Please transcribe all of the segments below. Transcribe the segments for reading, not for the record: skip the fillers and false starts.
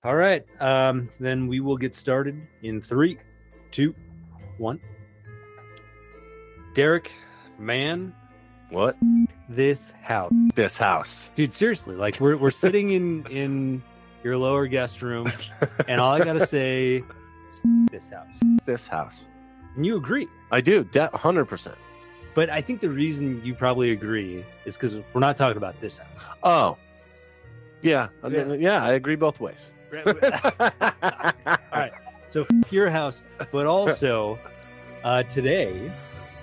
All right. Then we will get started in 3, 2, 1. Derek, man, What? this house, This house. dude. Seriously, like we're sitting in your lower guest room, and all I gotta say is this house. This house. And you agree. I do. 100%. But I think the reason you probably agree is because we're not talking about this house. Oh. Yeah. I agree both ways. All right. So your house, but also today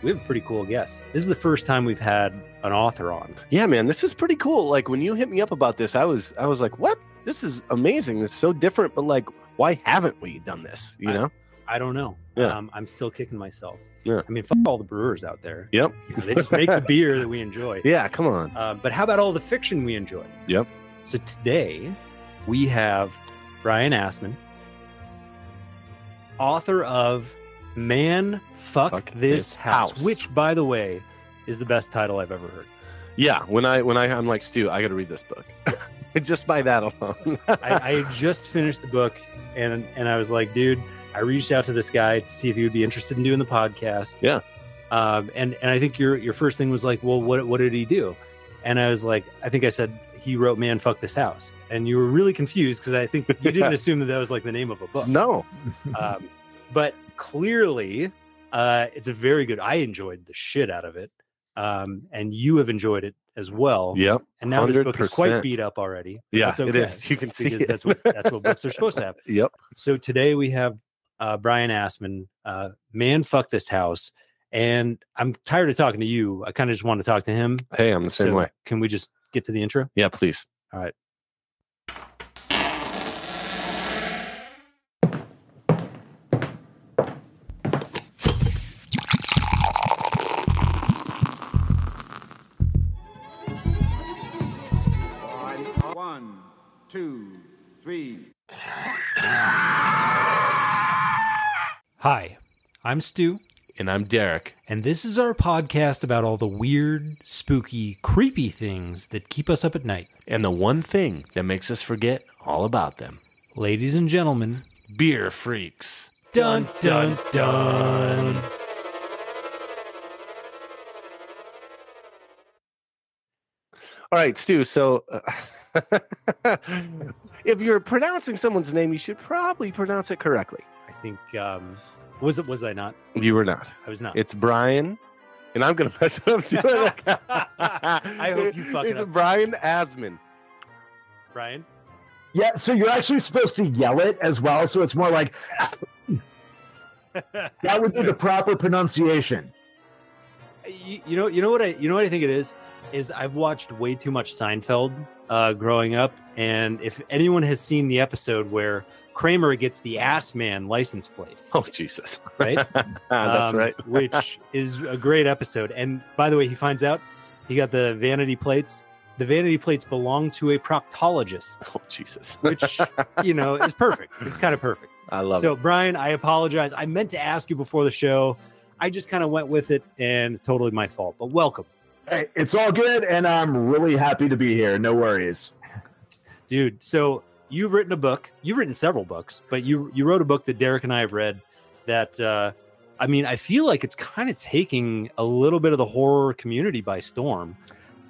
we have a pretty cool guest. This is the first time we've had an author on. Yeah, man, this is pretty cool. Like when you hit me up about this, I was like, what? This is amazing. It's so different, but like, why haven't we done this? You know? I don't know. Yeah. I'm still kicking myself. Yeah. I mean, fuck all the brewers out there. Yep. You know, they just make the beer that we enjoy. Yeah, come on. But how about all the fiction we enjoy? Yep. So today we have Brian Asman, author of Man, Fuck This House, which, by the way, is the best title I've ever heard. Yeah, when I'm like, Stu, I got to read this book. Just by that alone. I just finished the book, and I was like, dude, I reached out to this guy to see if he would be interested in doing the podcast. Yeah. And I think your first thing was like, well, what did he do? And I was like, I think I said he wrote Man, Fuck This House. And you were really confused because I think you didn't assume that was like the name of a book. No. But clearly, it's a very good. I enjoyed the shit out of it, and you have enjoyed it as well. Yep. And now 100%. This book is quite beat up already. Yeah, that's okay, it is. You can see it. That's what books are supposed to have. Yep. So today we have Brian Asman, Man, Fuck This House, and I'm tired of talking to you. I kind of just want to talk to him. Hey, I'm the same way. Can we just get to the intro? Yeah, please. All right. One, two, three. Hi, I'm Stu. And I'm Derek. And this is our podcast about all the weird, spooky, creepy things that keep us up at night. And the one thing that makes us forget all about them. Ladies and gentlemen, beer freaks. Dun, dun, dun. All right, Stu, so if you're pronouncing someone's name, you should probably pronounce it correctly. I think, was I not? You were not. I was not. It's Brian, and I'm going to mess it up. I hope you fuck it up. It's Brian Asman. Brian? Yeah, so you're actually supposed to yell it as well, so it's more like that would be the proper pronunciation. You know what I think it is I've watched way too much Seinfeld growing up, and if anyone has seen the episode where Kramer gets the Ass Man license plate. Oh, Jesus. Right? That's right. Which is a great episode. And by the way, he finds out he got the vanity plates. The vanity plates belong to a proctologist. Oh, Jesus. Which, is perfect. It's kind of perfect. I love it. So, Brian, I apologize. I meant to ask you before the show. I just kind of went with it, and it's totally my fault. But welcome. Hey, it's all good, and I'm really happy to be here. No worries. Dude, so you've written a book. You've written several books, but you wrote a book that Derek and I have read that, I feel like it's kind of taking a little bit of the horror community by storm.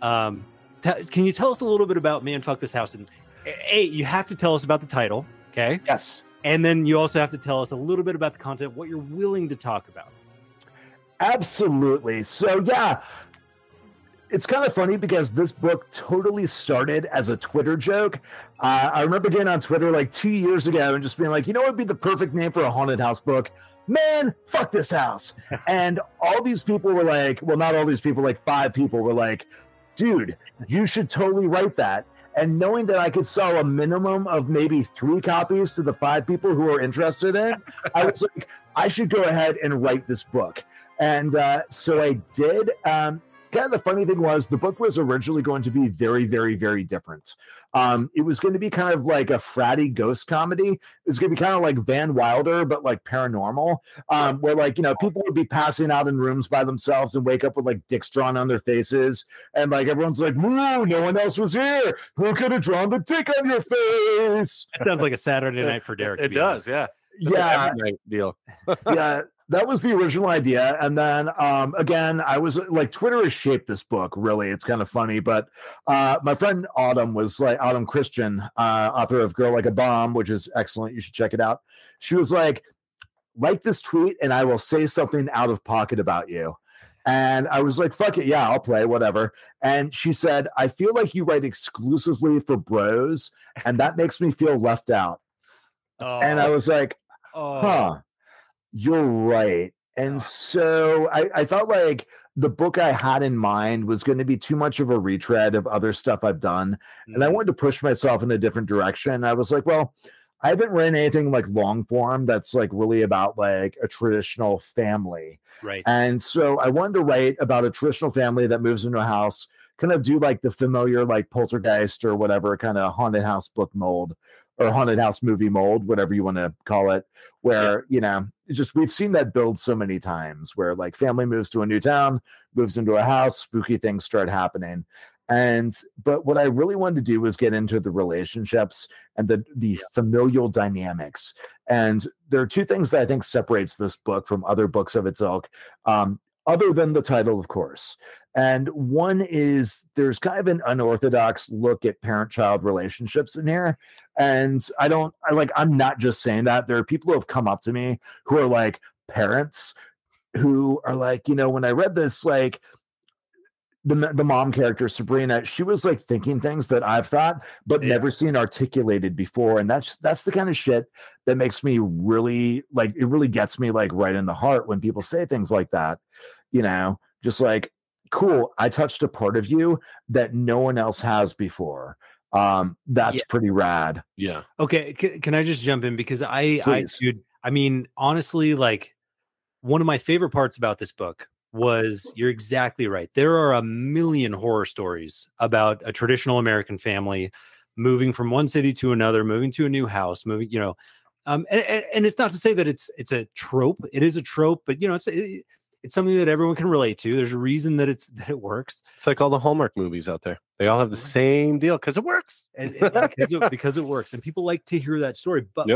Can you tell us a little bit about Man, Fuck This House? And you have to tell us about the title, okay? Yes. And then you also have to tell us a little bit about the content, what you're willing to talk about. Absolutely. So, yeah. It's kind of funny because this book totally started as a Twitter joke. I remember getting on Twitter like 2 years ago and just being like, what would be the perfect name for a haunted house book? Man, fuck this house. And all these people were like, well, not all these people, like 5 people were like, dude, you should totally write that. And knowing that I could sell a minimum of maybe 3 copies to the 5 people who are interested in, I was like, I should go ahead and write this book. And so I did. kind of the funny thing was the book was originally going to be very, very, very different. It was going to be kind of like a fratty ghost comedy. It was going to be kind of like Van Wilder, but like paranormal, where like, people would be passing out in rooms by themselves and wake up with like dicks drawn on their faces. And like, everyone's like, woo, no one else was here. Who could have drawn the dick on your face? That sounds like a Saturday night for Derek. It does, yeah. That's Yeah. an every night deal. Yeah. That was the original idea. And then again, I was like, Twitter has shaped this book, really. It's kind of funny. But my friend Autumn was like, Autumn Christian, author of Girl Like a Bomb, which is excellent. You should check it out. She was like this tweet and I will say something out of pocket about you. And I was like, fuck it. Yeah, I'll play, whatever. And she said, I feel like you write exclusively for bros, and that makes me feel left out. And I was like, huh. You're right. And so I felt like the book I had in mind was going to be too much of a retread of other stuff I've done. And I wanted to push myself in a different direction. I was like, well, I haven't written anything like long form that's like really about like a traditional family. Right. And so I wanted to write about a traditional family that moves into a house, kind of do like the familiar like Poltergeist or whatever kind of haunted house book mold or haunted house movie mold, whatever you want to call it, where, just we've seen that build so many times where like family moves to a new town, moves into a house, spooky things start happening. But what I really wanted to do was get into the relationships and the familial dynamics. And there are two things that I think separates this book from other books of its ilk, other than the title, of course. And one is there's kind of an unorthodox look at parent-child relationships in here. And I'm not just saying that. There are people who have come up to me who are like parents who are like, when I read this, like the mom character, Sabrina, she was like thinking things that I've thought, but never seen articulated before. And that's the kind of shit that makes me really like, it really gets me like right in the heart when people say things like that, just like, cool, I touched a part of you that no one else has before. That's pretty rad. Yeah. Okay. Can I just jump in? Because dude, I mean, honestly, like one of my favorite parts about this book was you're exactly right. There are a million horror stories about a traditional American family moving from one city to another, moving to a new house, moving, and it's not to say that it's a trope. It is a trope, but it's something that everyone can relate to. There's a reason that it works. It's like all the Hallmark movies out there. They all have the same deal because it works. And because it works. And people like to hear that story. But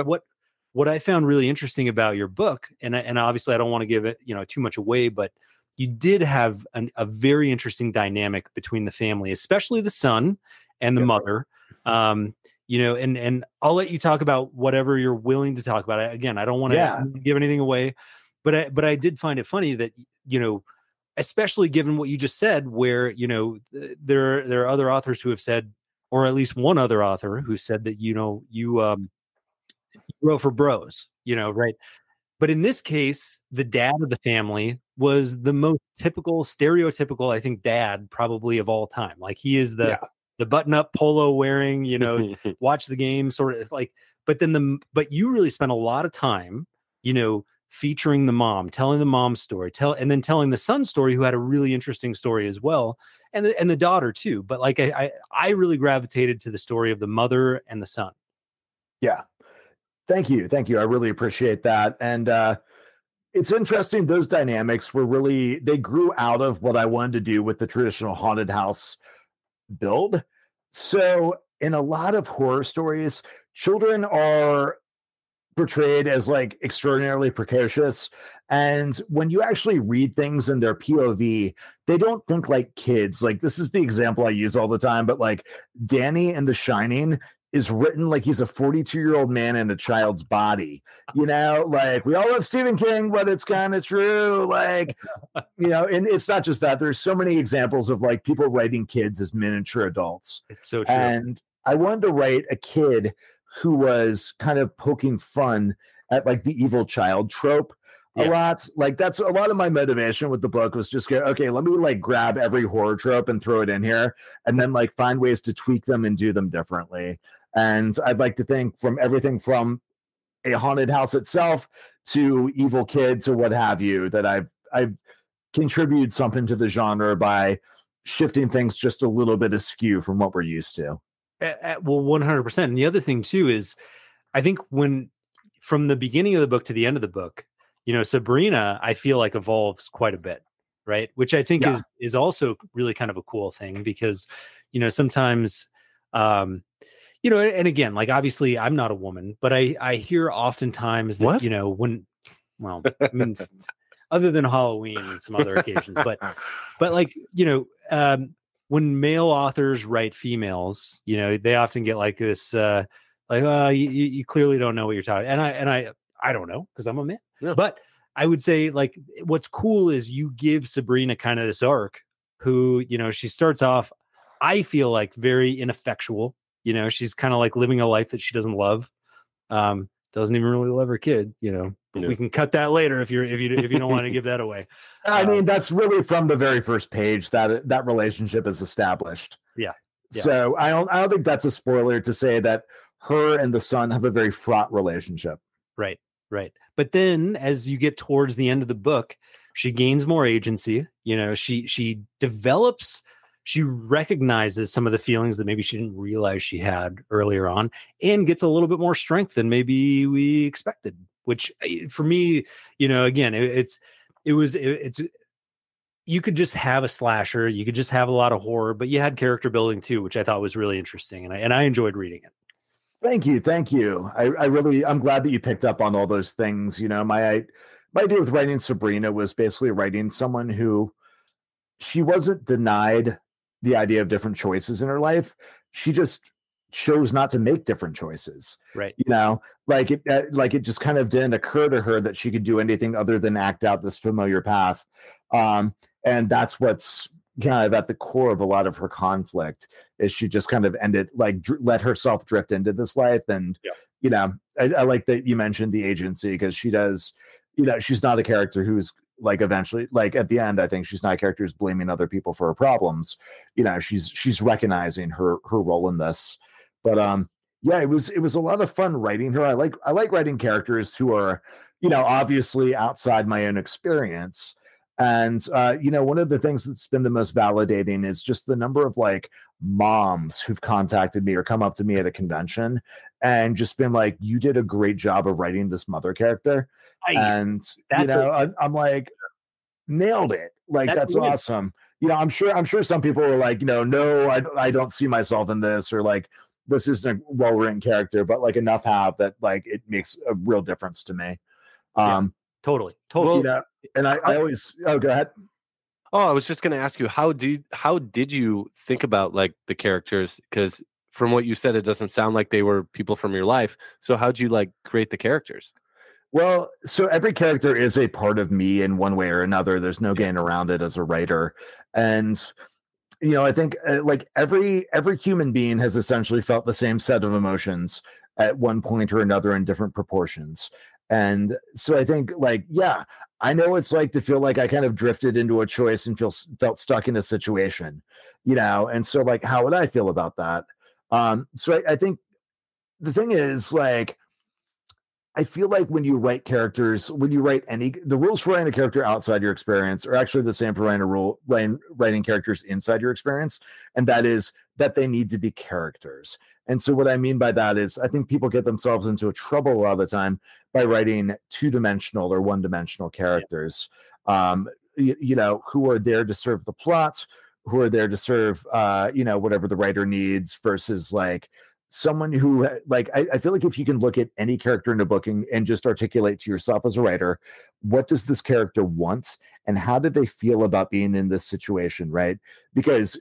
what I found really interesting about your book, and obviously I don't want to give it, too much away, but you did have a very interesting dynamic between the family, especially the son and the mother. And I'll let you talk about whatever you're willing to talk about. Again, I don't want to give anything away. But I did find it funny that, especially given what you just said, where, there are other authors who have said, or at least one other author who said that, you wrote for bros, right. But in this case, the dad of the family was the most stereotypical, I think, dad probably of all time. Like he is the button up polo wearing, watch the game sort of like, but you really spent a lot of time, featuring the mom, telling the mom's story, and then telling the son's story, who had a really interesting story as well, and the daughter too. But like I really gravitated to the story of the mother and the son. Yeah, thank you. I really appreciate that. And it's interesting. Those dynamics they grew out of what I wanted to do with the traditional haunted house build. So in a lot of horror stories, children are portrayed as like extraordinarily precocious, and when you actually read things in their POV, they don't think like kids. Like this is the example I use all the time, but like Danny in The Shining is written like he's a 42-year-old man in a child's body. Like we all love Stephen King, but it's kind of true. Like, and it's not just that. There's so many examples of like people writing kids as miniature adults. It's so true. And I wanted to write a kid who was kind of poking fun at like the evil child trope a lot. Like that's a lot of my motivation with the book was just okay, let me like grab every horror trope and throw it in here and then like find ways to tweak them and do them differently. And I'd like to think from everything from a haunted house itself to evil kids or what have you, that I've contribute something to the genre by shifting things just a little bit askew from what we're used to. Well, 100%. And the other thing too is, I think from the beginning of the book to the end of the book, Sabrina, I feel like evolves quite a bit, right? Which I think is also really kind of a cool thing because, sometimes, and again, like obviously I'm not a woman, but I hear oftentimes that, I mean, other than Halloween and some other occasions, but like, when male authors write females, they often get like this, you clearly don't know what you're talking. And I don't know because I'm a man, but I would say like, what's cool is you give Sabrina kind of this arc who, she starts off, I feel like very ineffectual. She's kind of like living a life that she doesn't love. Doesn't even really love her kid, but we can cut that later if you don't want to give that away. I mean, that's really from the very first page that relationship is established. Yeah. So I don't think that's a spoiler to say that her and the son have a very fraught relationship. Right. But then as you get towards the end of the book, she gains more agency. She develops, she recognizes some of the feelings that maybe she didn't realize she had earlier on and gets a little bit more strength than maybe we expected, which for me, again, it's you could just have a slasher, you could just have a lot of horror, but you had character building too, which I thought was really interesting. And I enjoyed reading it. Thank you. I'm glad that you picked up on all those things. My idea with writing Sabrina was basically writing someone who she wasn't denied the idea of different choices in her life. She just chose not to make different choices. Right. Like it just kind of didn't occur to her that she could do anything other than act out this familiar path. And that's what's kind of at the core of a lot of her conflict is she just kind of let herself drift into this life. And, I like that you mentioned the agency because she does, she's not a character who's like eventually, like at the end, I think she's not a character who's blaming other people for her problems. She's recognizing her role in this. But it was a lot of fun writing her. I like writing characters who are, obviously outside my own experience. And one of the things that's been the most validating is just the number of like moms who've contacted me or come up to me at a convention and just been like, you did a great job of writing this mother character. And I'm like, nailed it. Like that's awesome. I'm sure some people were like, no, I don't see myself in this, or like this isn't a well-written character, but like enough have that like it makes a real difference to me. Totally. And I always go ahead. Oh, I was just going to ask you, how did you think about like the characters? Because from what you said, it doesn't sound like they were people from your life. So how'd you like create the characters? Well, so every character is a part of me in one way or another. There's no getting around it as a writer. And, I think like every human being has essentially felt the same set of emotions at one point or another in different proportions. And so I think like, I know it's like to feel like I kind of drifted into a choice and felt stuck in a situation, and so like, how would I feel about that? So I think the thing is like, I feel like when you write characters, the rules for writing a character outside your experience are actually the same for writing characters inside your experience. And that is that they need to be characters. And so what I mean by that is I think people get themselves into a trouble a lot of the time by writing two-dimensional or one-dimensional characters, who are there to serve the plot, who are there to serve, whatever the writer needs versus like someone who like, I feel like if you can look at any character in a book and just articulate to yourself as a writer, what does this character want and how did they feel about being in this situation, right? Because,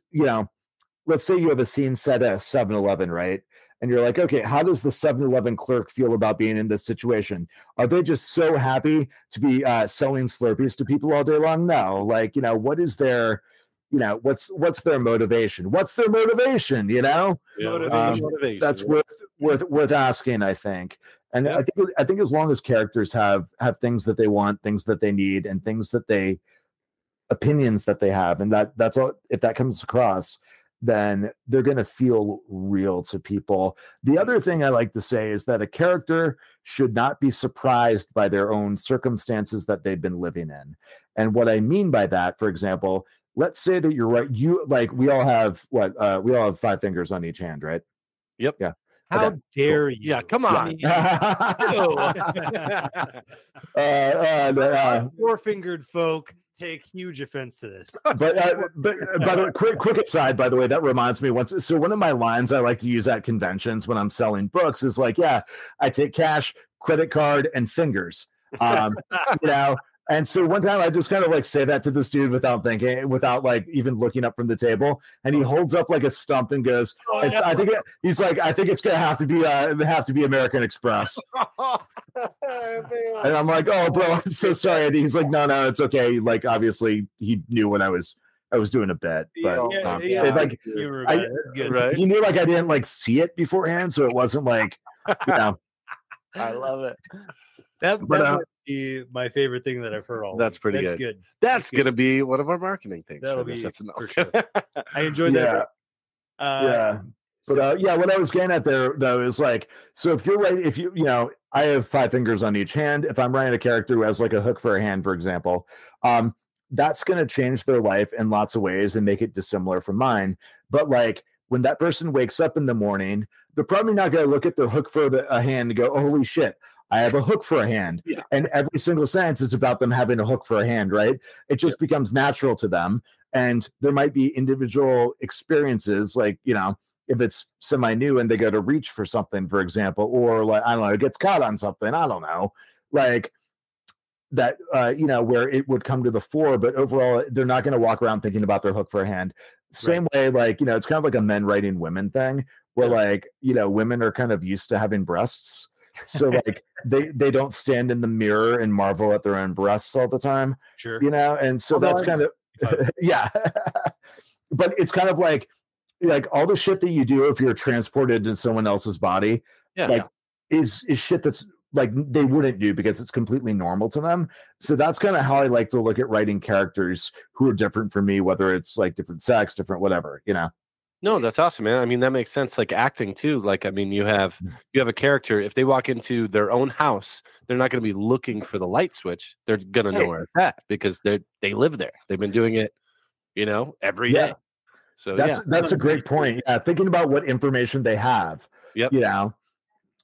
let's say you have a scene set at a 7-Eleven, right? And you're like, okay, how does the 7-Eleven clerk feel about being in this situation? Are they just so happy to be selling Slurpees to people all day long? No. Like, what is their, what's their motivation? What's their motivation? Motivation. That's worth asking, I think. And I think as long as characters have things that they want, things that they need, and opinions that they have, and that's all, if that comes across, then they're going to feel real to people. The other thing I like to say is that a character should not be surprised by their own circumstances that they've been living in. And what I mean by that, for example, let's say that you're right. We all have we all have 5 fingers on each hand, right? Yep. Yeah. How dare you? Yeah, come on. Four-fingered folk take huge offense to this. But by the way, quick aside, by the way, that reminds me so one of my lines I like to use at conventions when I'm selling books is like, yeah, I take cash, credit card, and fingers. And so one time I just kind of like say that to this dude without thinking, without like even looking up from the table, and he holds up like a stump and goes, I think it's gonna have to be American Express. And I'm like, oh bro, I'm so sorry. And he's like, no, it's okay. Like obviously he knew when I was doing a bit, but it's like he knew like I didn't like see it beforehand, so it wasn't like, I love it. That would be my favorite thing that I've heard all. That's pretty good. That's going to be one of our marketing things. That'll be for sure. I enjoyed that. But what I was getting at there though is like, so if you're right, I have 5 fingers on each hand. If I'm writing a character who has like a hook for a hand, for example, that's going to change their life in lots of ways and make it dissimilar from mine. But like when that person wakes up in the morning, they're probably not going to look at their hook for a hand and go, oh, holy shit, I have a hook for a hand. Yeah. And every single sentence is about them having a hook for a hand, right? It just becomes natural to them. And there might be individual experiences, like, if it's semi-new and they go to reach for something, for example, or like, I don't know, it gets caught on something, I don't know, like that, where it would come to the fore, but overall, they're not going to walk around thinking about their hook for a hand. Same way, like, it's kind of like a men writing women thing, where like, women are kind of used to having breasts. So like they don't stand in the mirror and marvel at their own breasts all the time. Sure. And so that's kind of yeah. But it's kind of like all the shit that you do if you're transported in someone else's body, is shit that's like they wouldn't do because it's completely normal to them. So that's kind of how I like to look at writing characters who are different from me, whether it's like different sex, different whatever, No, that's awesome, man. I mean, that makes sense. Like acting too. Like, I mean, you have a character. If they walk into their own house, they're not going to be looking for the light switch. They're going to know where it's at because they live there. They've been doing it, every day. So that's a great point. Yeah, thinking about what information they have. Yep.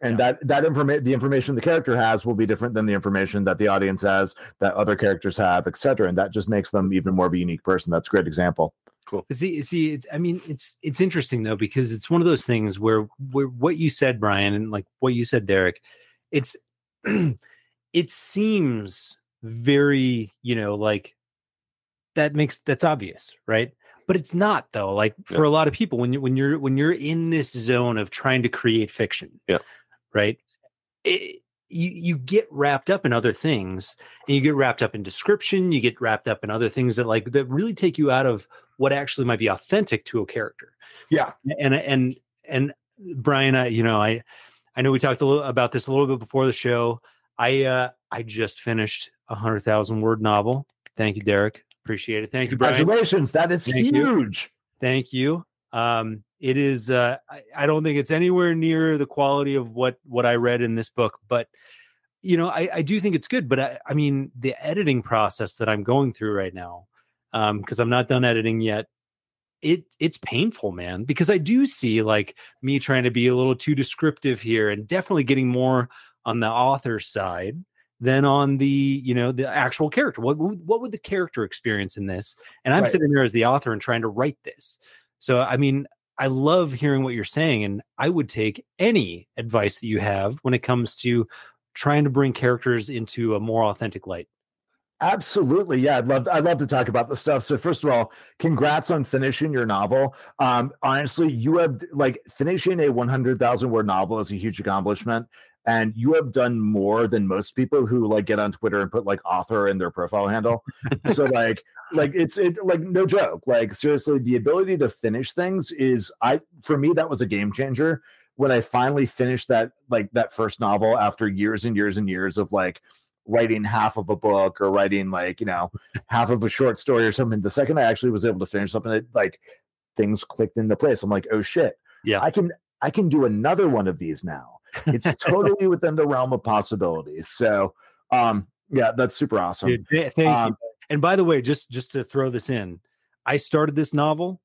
And the information the character has will be different than the information that the audience has, that other characters have, etc. And that just makes them even more of a unique person. That's a great example. Cool. See, it's interesting though, because it's one of those things where what you said, Brian, and like what you said, Derek, it seems very, like that's obvious, right? But it's not though. Like for a lot of people, when you're in this zone of trying to create fiction, right? You get wrapped up in other things, and you get wrapped up in description. You get wrapped up in other things that really take you out of what actually might be authentic to a character. Yeah. And Brian, I know we talked about this a little bit before the show. I just finished a 100,000 word novel. Thank you, Derek. Appreciate it. Thank you, Brian. Congratulations. That is huge. Thank you. It is, I don't think it's anywhere near the quality of what I read in this book, but I do think it's good. But I mean, the editing process that I'm going through right now, because I'm not done editing yet, it's painful, man, because I do see like me trying to be a little too descriptive here and definitely getting more on the author side than on the, the actual character. What would the character experience in this? And I'm sitting there as the author and trying to write this. So, I mean, I love hearing what you're saying, and I would take any advice that you have when it comes to trying to bring characters into a more authentic light. Absolutely. Yeah. I'd love to talk about this stuff. So first of all, congrats on finishing your novel. Honestly, you have finishing a 100,000 word novel is a huge accomplishment. And you have done more than most people who get on Twitter and put author in their profile handle. So it's no joke. Seriously, the ability to finish things for me, that was a game changer when I finally finished that first novel after years and years and years of writing half of a book or writing half of a short story or something. The second I actually was able to finish something, things clicked into place. I'm like, oh shit, Yeah. I can do another one of these now. It's totally within the realm of possibilities. So yeah, that's super awesome. Dude, thank you. And by the way, just to throw this in, I started this novel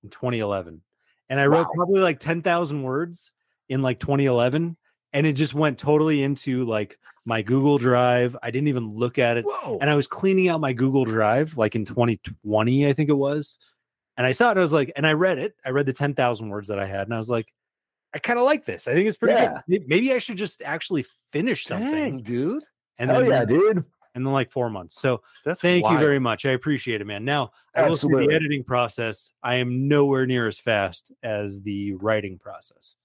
in 2011, and I wrote probably like 10,000 words in like 2011, and it just went totally into like my Google Drive. I didn't even look at it. Whoa. And I was cleaning out my Google Drive like in 2020, I think it was. And I saw it, and I was like, and I read it. I read the 10,000 words that I had, and I was like, I kind of like this. I think it's pretty good. Maybe I should just actually finish something. Dang, dude. And hell then, yeah, dude. And then like 4 months. So Thank you very much. I appreciate it, man. Now, I will say the editing process, I am nowhere near as fast as the writing process.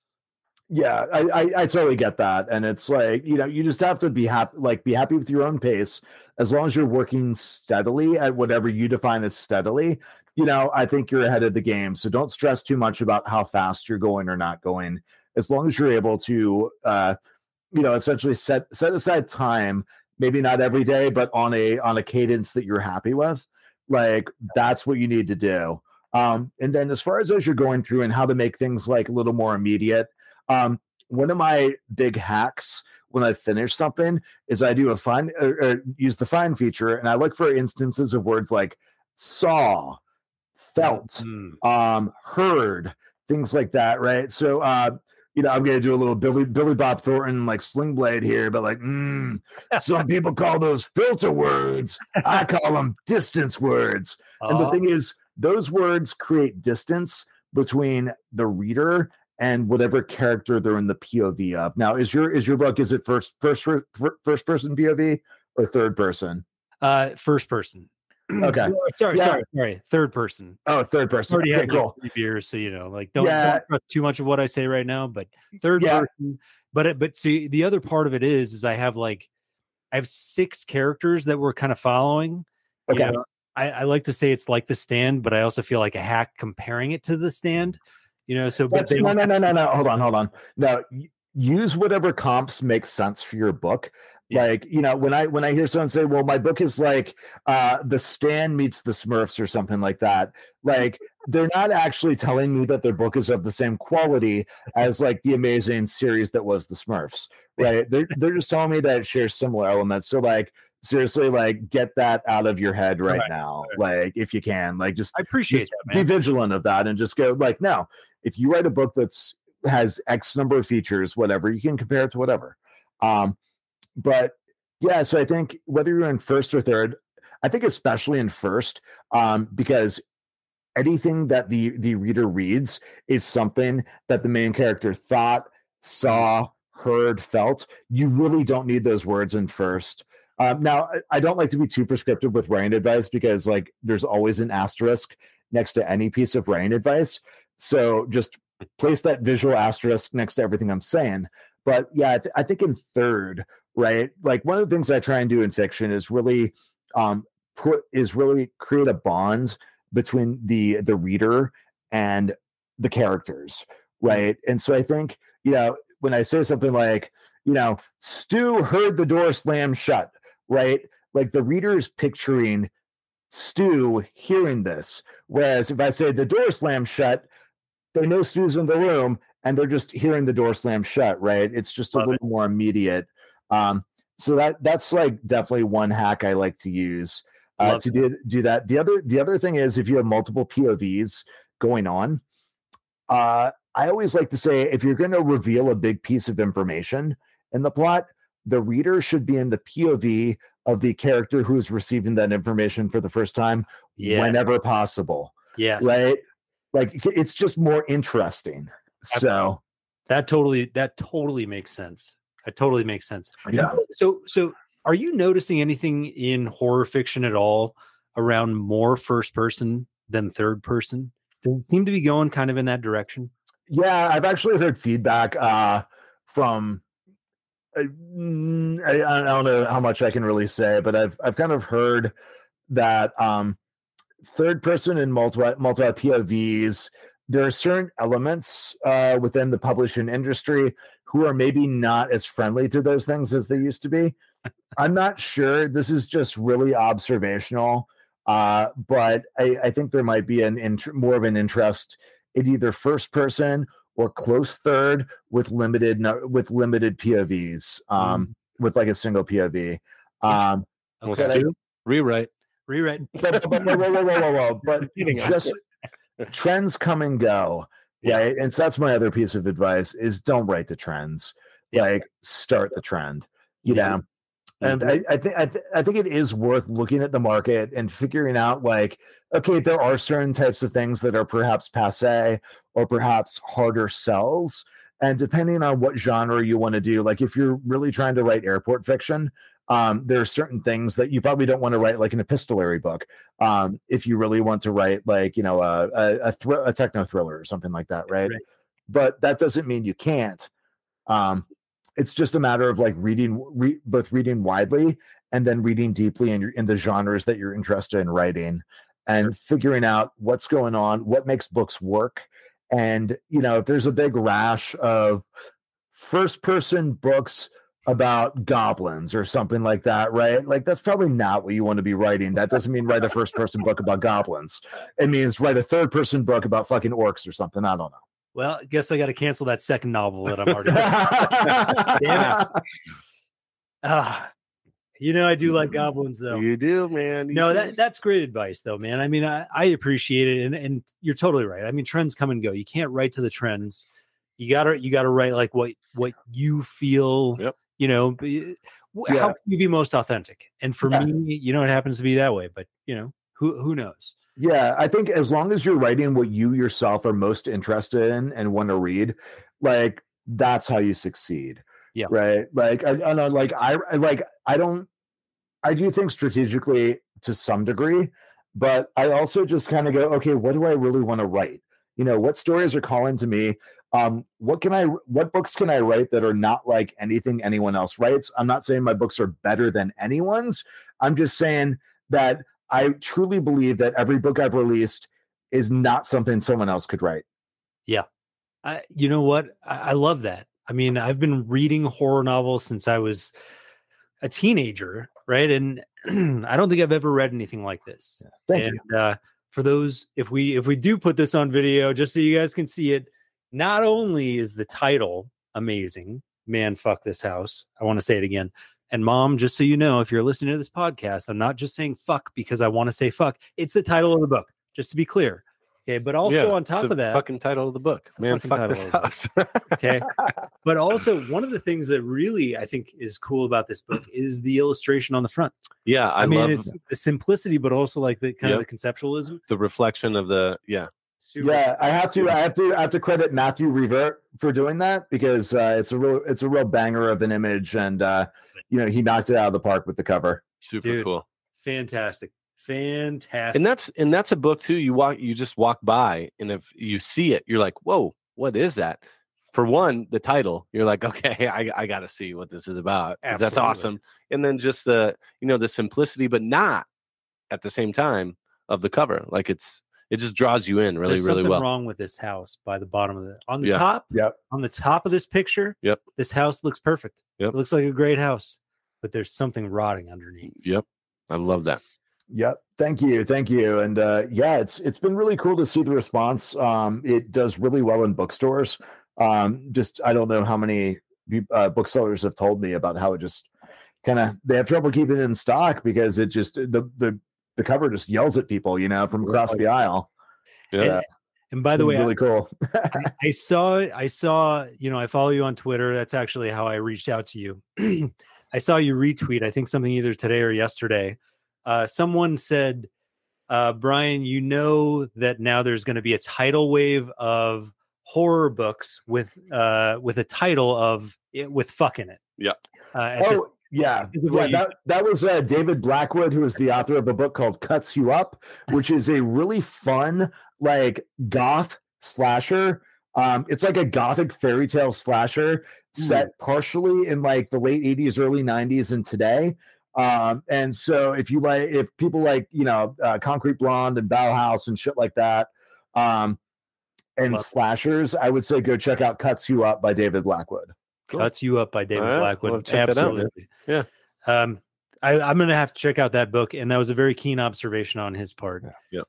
Yeah, I totally get that. And it's like, you know, you just have to be happy with your own pace. As long as you're working steadily at whatever you define as steadily, you know, I think you're ahead of the game. So don't stress too much about how fast you're going or not going. As long as you're able to, you know, essentially set aside time, maybe not every day, but on a cadence that you're happy with, like that's what you need to do. And then as far as you're going through and how to make things like a little more immediate, one of my big hacks when I finish something is I do use the find feature, and I look for instances of words like saw, felt, heard, things like that, right? So you know, I'm gonna do a little Billy Bob Thornton like sling blade here, but like some people call those filter words. I call them distance words. And the thing is, those words create distance between the reader and whatever character they're in the POV of. Now, is your book, is it first person POV or third person? First person. Okay. Sorry. Third person. Oh, third person. Already had cool. 3 beers, so you know, like don't trust too much of what I say right now. But third person. But see, the other part of it is I have 6 characters that we're kind of following. Okay. You know, I like to say it's like The Stand, but I also feel like a hack comparing it to The Stand. You know, so but no. Hold on. No, use whatever comps make sense for your book. Yeah. Like, you know, when I hear someone say, well, my book is like The Stand meets the Smurfs or something like that, like they're not actually telling me that their book is of the same quality as like the amazing series that was the Smurfs, right? They're just telling me that it shares similar elements. So like seriously, like get that out of your head right now. Like if you can, like just I appreciate that, man. Be vigilant of that and just go like, no, if you write a book has X number of features, whatever, you can compare it to whatever. But yeah, so I think whether you're in first or third, I think especially in first, because anything that the reader reads is something that the main character thought, saw, heard, felt. You really don't need those words in first. Now, I don't like to be too prescriptive with writing advice because like there's always an asterisk next to any piece of writing advice. So just place that visual asterisk next to everything I'm saying. But yeah, I think in third, right? Like one of the things I try and do in fiction is really create a bond between the reader and the characters, right? And so I think, you know, when I say something like, you know, Stu heard the door slam shut, right? Like the reader is picturing Stu hearing this. Whereas if I say the door slam shut, they know Stu's in the room and they're just hearing the door slam shut, right? It's just a little more immediate. So that's like definitely one hack I like to use to do that. The other thing is if you have multiple POVs going on, I always like to say if you're going to reveal a big piece of information in the plot, the reader should be in the POV of the character who's receiving that information for the first time whenever possible. Yes. Right? Like it's just more interesting. So that totally makes sense. That totally makes sense. Yeah. So are you noticing anything in horror fiction at all around more first person than third person? Does it seem to be going kind of in that direction? Yeah, I've actually heard feedback from I don't know how much I can really say, but I've kind of heard that third person and multi POVs, there are certain elements within the publishing industry who are maybe not as friendly to those things as they used to be. I'm not sure. This is just really observational. But I think there might be more of an interest in either first person or close third with limited POVs, with like a single POV. Rewrite. But just trends come and go, right? And so that's my other piece of advice is don't write the trends. Like start the trend, you know. And I think it is worth looking at the market and figuring out like, okay, there are certain types of things that are perhaps passé or perhaps harder sells. And depending on what genre you want to do, like if you're really trying to write airport fiction, there are certain things that you probably don't want to write like an epistolary book. If you really want to write like, you know, a techno thriller or something like that, right? But that doesn't mean you can't. It's just a matter of like both reading widely and then reading deeply in the genres that you're interested in writing and figuring out what's going on, what makes books work. And, you know, if there's a big rash of first person books about goblins or something like that, right? Like that's probably not what you want to be writing. That doesn't mean write a first person book about goblins. It means write a third person book about fucking orcs or something. I don't know. Well, I guess I got to cancel that second novel that I'm already writing. Damn it. You know, I do like goblins, though. You do, man. That's great advice, though, man. I mean, I appreciate it, and you're totally right. I mean, trends come and go. You can't write to the trends. You gotta write like what you feel. Yep. You know, how can you be most authentic? And for me, you know, it happens to be that way. But you know, who knows? Yeah, I think as long as you're writing what you yourself are most interested in and want to read, like that's how you succeed. Yeah. Right. Like I know, like I do think strategically to some degree, but I also just kind of go, okay, what do I really want to write? You know, what stories are calling to me? What books can I write that are not like anything anyone else writes? I'm not saying my books are better than anyone's. I'm just saying that I truly believe that every book I've released is not something someone else could write. Yeah. You know what? I love that. I mean, I've been reading horror novels since I was a teenager, right? And I don't think I've ever read anything like this. Thank you. For those, if we do put this on video, just so you guys can see it, not only is the title amazing, Man, Fuck This House. I want to say it again. And Mom, just so you know, if you're listening to this podcast, I'm not just saying fuck because I want to say fuck. It's the title of the book, just to be clear. Okay, but also on top of that, fucking title of the book, Man, Fuck This House. Okay, but also one of the things that really I think is cool about this book is the illustration on the front. Yeah, I mean it's the simplicity, but also like the kind of the conceptualism, the reflection of the Super. Yeah, I have to credit Matthew Revert for doing that because it's a real banger of an image, and you know, he knocked it out of the park with the cover. Super cool, fantastic. And that's a book too. You just walk by, and if you see it, you're like, whoa, what is that? For one, the title, you're like, okay, I got to see what this is about. That's awesome. And then just the simplicity, but not at the same time of the cover. Like it just draws you in really, really well. There's something wrong with this house by the bottom of it. On the top, on the top of this picture, this house looks perfect. It looks like a great house, but there's something rotting underneath. Yep. I love that. Yep. Thank you. And it's been really cool to see the response. It does really well in bookstores. Just I don't know how many booksellers have told me about how it just kind of they have trouble keeping it in stock because it just the cover just yells at people, you know, from across the aisle. Yeah. And by the way, really cool. I saw, you know, I follow you on Twitter. That's actually how I reached out to you. I saw you retweet, I think something either today or yesterday. Someone said, Brian, you know that now there's going to be a tidal wave of horror books with a title of with fuck in it. Yeah. That was David Blackwood, who is the author of a book called Cuts You Up, which is a really fun, like goth slasher. It's like a gothic fairy tale slasher set partially in like the late 80s, early 90s and today. And so if people like, you know, Concrete Blonde and Bauhaus and shit like that, and slashers, I would say go check out Cuts You Up by David Blackwood. Cool. Cuts You Up by David Blackwood. Check Absolutely. That out, yeah. I'm going to have to check out that book. And that was a very keen observation on his part. Yeah.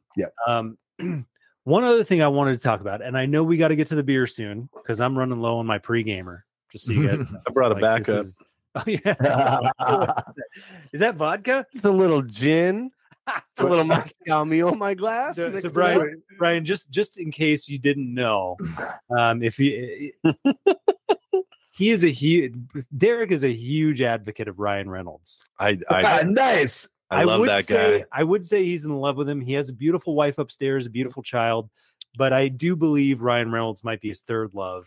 One other thing I wanted to talk about, and I know we got to get to the beer soon because I'm running low on my pre-gamer. Just so you guys know. I brought a backup. Oh, yeah. Is that vodka? It's a little gin. It's a little Moscow Mule in my glass. So Brian, just in case you didn't know, if he is Derek is a huge advocate of Ryan Reynolds. Nice. I love that guy. I would say he's in love with him. He has a beautiful wife upstairs, a beautiful child, but I do believe Ryan Reynolds might be his third love.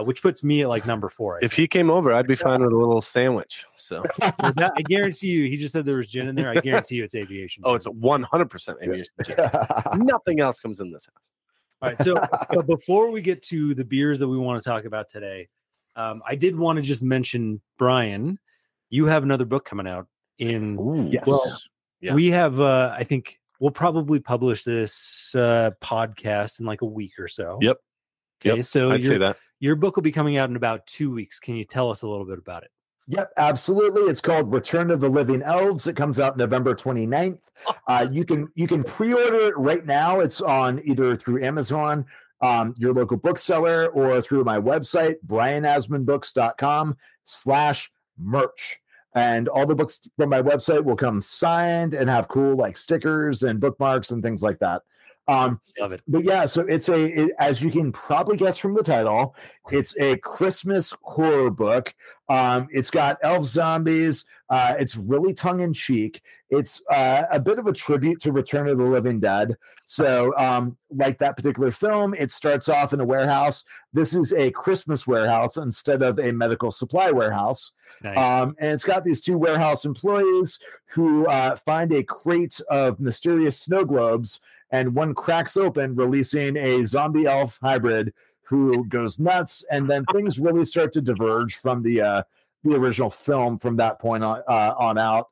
Which puts me at like number 4. If he came over, I'd be fine with a little sandwich. So I guarantee you, he just said there was gin in there. I guarantee you it's aviation. Oh, it's 100% aviation gin. Nothing else comes in this house. All right. So but before we get to the beers that we want to talk about today, I did want to just mention, Brian, you have another book coming out in. Yes. Well, Yeah. we have, I think we'll probably publish this podcast in like a week or so. Yep. Okay. So I'd say that. Your book will be coming out in about 2 weeks. Can you tell us a little bit about it? Yep, absolutely. It's called Return of the Living Elves. It comes out November 29th. You can pre-order it right now. It's on either through Amazon, your local bookseller, or through my website, brianasmanbooks.com/merch. And all the books from my website will come signed and have cool like stickers and bookmarks and things like that. Love it. But yeah, so it's as you can probably guess from the title, it's a Christmas horror book. It's got elf zombies. It's really tongue in cheek. It's a bit of a tribute to Return of the Living Dead. So like that particular film, it starts off in a warehouse. This is a Christmas warehouse instead of a medical supply warehouse. Nice. And it's got these 2 warehouse employees who find a crate of mysterious snow globes, and one cracks open, releasing a zombie elf hybrid who goes nuts. And then things really start to diverge from the original film from that point on out.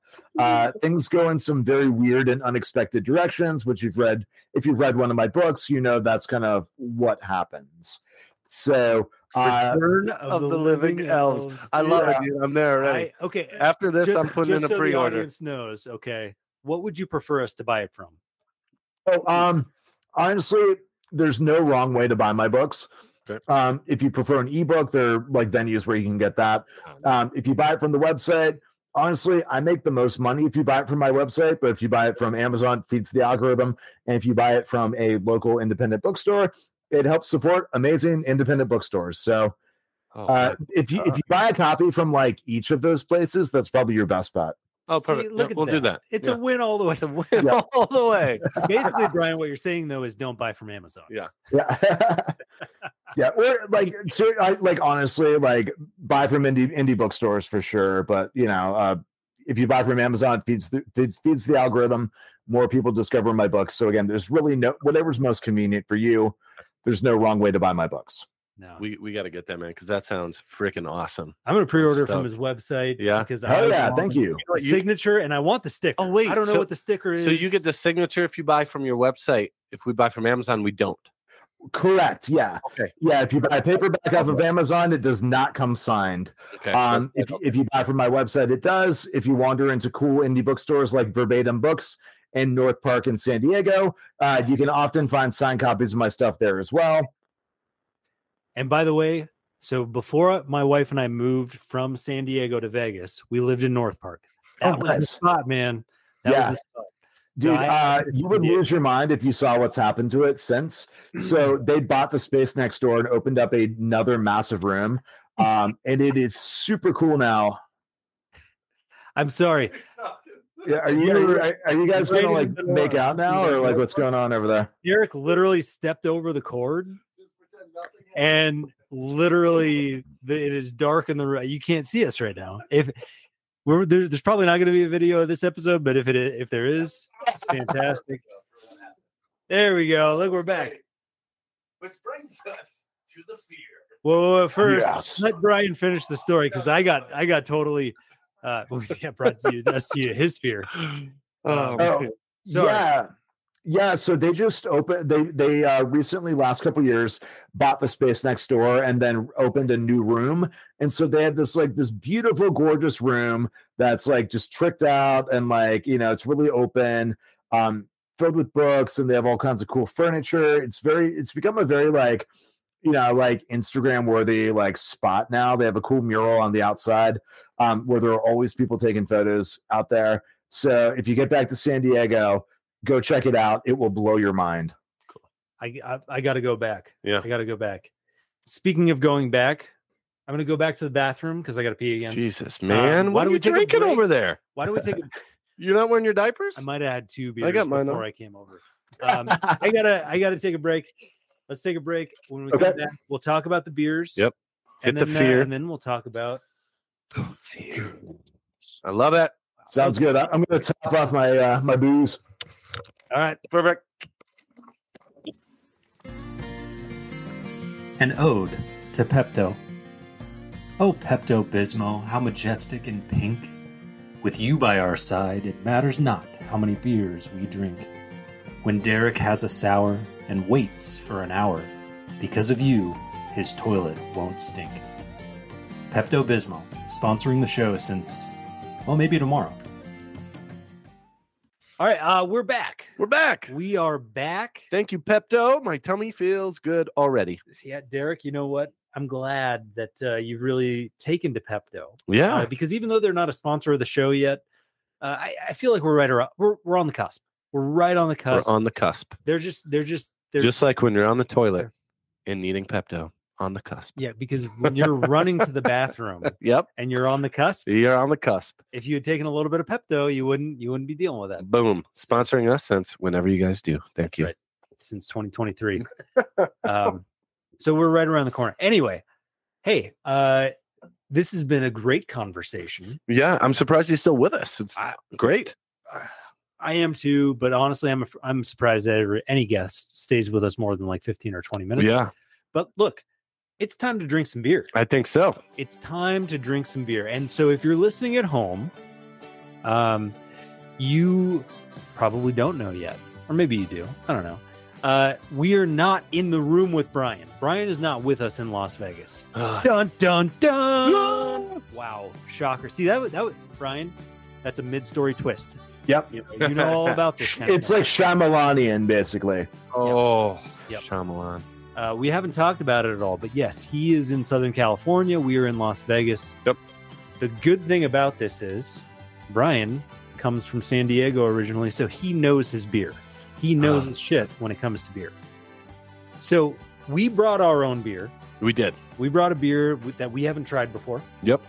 Things go in some very weird and unexpected directions, which if you've read one of my books, you know that's kind of what happens. So Return of the Living Elves. I love it, dude. I'm there already. Okay. After this, I'm putting in a so pre-order. The audience knows. Okay. What would you prefer us to buy it from? Honestly, there's no wrong way to buy my books. Okay. If you prefer an ebook, there are like venues where you can get that. If you buy it from the website, honestly, I make the most money if you buy it from my website, but if you buy it from Amazon, it feeds the algorithm. And if you buy it from a local independent bookstore, it helps support amazing independent bookstores. So if you buy a copy from like each of those places, that's probably your best bet. Oh, perfect. See, look at we'll do that. It's a win all the way. It's a win all the way. So basically, Brian, what you're saying though is don't buy from Amazon. Yeah. Yeah. Or like honestly, like buy from indie bookstores for sure. But you know, if you buy from Amazon, it feeds the algorithm. More people discover my books. So again, there's really whatever's most convenient for you. There's no wrong way to buy my books. No, we got to get that, man, because that sounds freaking awesome. I'm going to pre-order from his website. Yeah. Because thank you. Signature, and I want the sticker. Oh wait, I don't know what the sticker is. So you get the signature if you buy from your website. If we buy from Amazon, we don't. Correct. Yeah. Okay. Yeah. If you buy a paperback off of Amazon, it does not come signed. Okay. If you buy from my website, it does. If you wander into cool indie bookstores like Verbatim Books in North Park in San Diego, you can often find signed copies of my stuff there as well. And by the way, so before my wife and I moved from San Diego to Vegas, we lived in North Park. That was the spot, man. That was the spot. Dude, you would lose your mind if you saw what's happened to it since. So they bought the space next door and opened up another massive room. And it is super cool now. I'm sorry. Yeah, are you guys gonna like make out now, or like what's going on over there? Derek literally stepped over the cord, and literally it is dark in the room. You can't see us right now. If there's probably not going to be a video of this episode, but if there is, it's fantastic. There we go. Look, we're back. Which brings us to the fear. Well, first, let Brian finish the story because I got totally brought us to you his fear. Sorry. Yeah, so they just opened. They recently, last couple of years, bought the space next door and then opened a new room. And so they have this beautiful, gorgeous room that's like just tricked out and like it's really open, filled with books, and they have all kinds of cool furniture. It's become a very like Instagram worthy like spot now. They have a cool mural on the outside where there are always people taking photos out there. So if you get back to San Diego, go check it out. It will blow your mind. Cool. I got to go back. Yeah. I got to go back. Speaking of going back, I'm going to go back to the bathroom because I got to pee again. Jesus, man. Why what don't are we you take a drinking break? over there? Why don't we take a You're not wearing your diapers? I might have had 2 beers I got mine before on. I came over. I gotta take a break. Let's take a break. When we come back, we'll talk about the beers. Yep. And Hit the fear. and then we'll talk about the fear. I love it. Sounds good. I'm going to top off my my booze. All right. Perfect. An ode to Pepto. Oh, Pepto-Bismol, how majestic and pink. With you by our side, it matters not how many beers we drink. When Derek has a sour and waits for an hour, because of you, his toilet won't stink. Pepto-Bismol, sponsoring the show since, well, maybe tomorrow. All right. We're back. We're back. We are back. Thank you, Pepto. My tummy feels good already. Yeah, Derek, you know what? I'm glad that you've really taken to Pepto. Yeah. Because even though they're not a sponsor of the show yet, I feel like we're right around. We're on the cusp. We're right on the cusp. We're on the cusp. They're just Just like when you're on the toilet and needing Pepto. On the cusp. Yeah, because when you're running to the bathroom Yep. and you're on the cusp, You're on the cusp. if you had taken a little bit of Pepto, you wouldn't be dealing with that. Boom. Sponsoring us since whenever you guys do. Thank That's you. right. Since 2023. So we're right around the corner. Anyway, hey, this has been a great conversation. Yeah, I'm surprised he's still with us. It's great. I am too, but honestly, I'm surprised that any guest stays with us more than like 15 or 20 minutes. Yeah. But look, it's time to drink some beer. I think so. It's time to drink some beer. And so if you're listening at home, you probably don't know yet, or maybe you do. I don't know. We are not in the room with Brian. Brian is not with us in Las Vegas. Dun, dun, dun. Wow. Shocker. See, that was Brian, that's a mid-story twist. Yep. You know all about this kind It's of like Shyamalanian, basically. Oh, Yep. Shyamalan. we haven't talked about it at all, but yes, he is in Southern California. We are in Las Vegas. Yep. The good thing about this is Brian comes from San Diego originally, so he knows his beer. He knows his shit when it comes to beer. So we brought our own beer. We did. We brought a beer that we haven't tried before. Yep.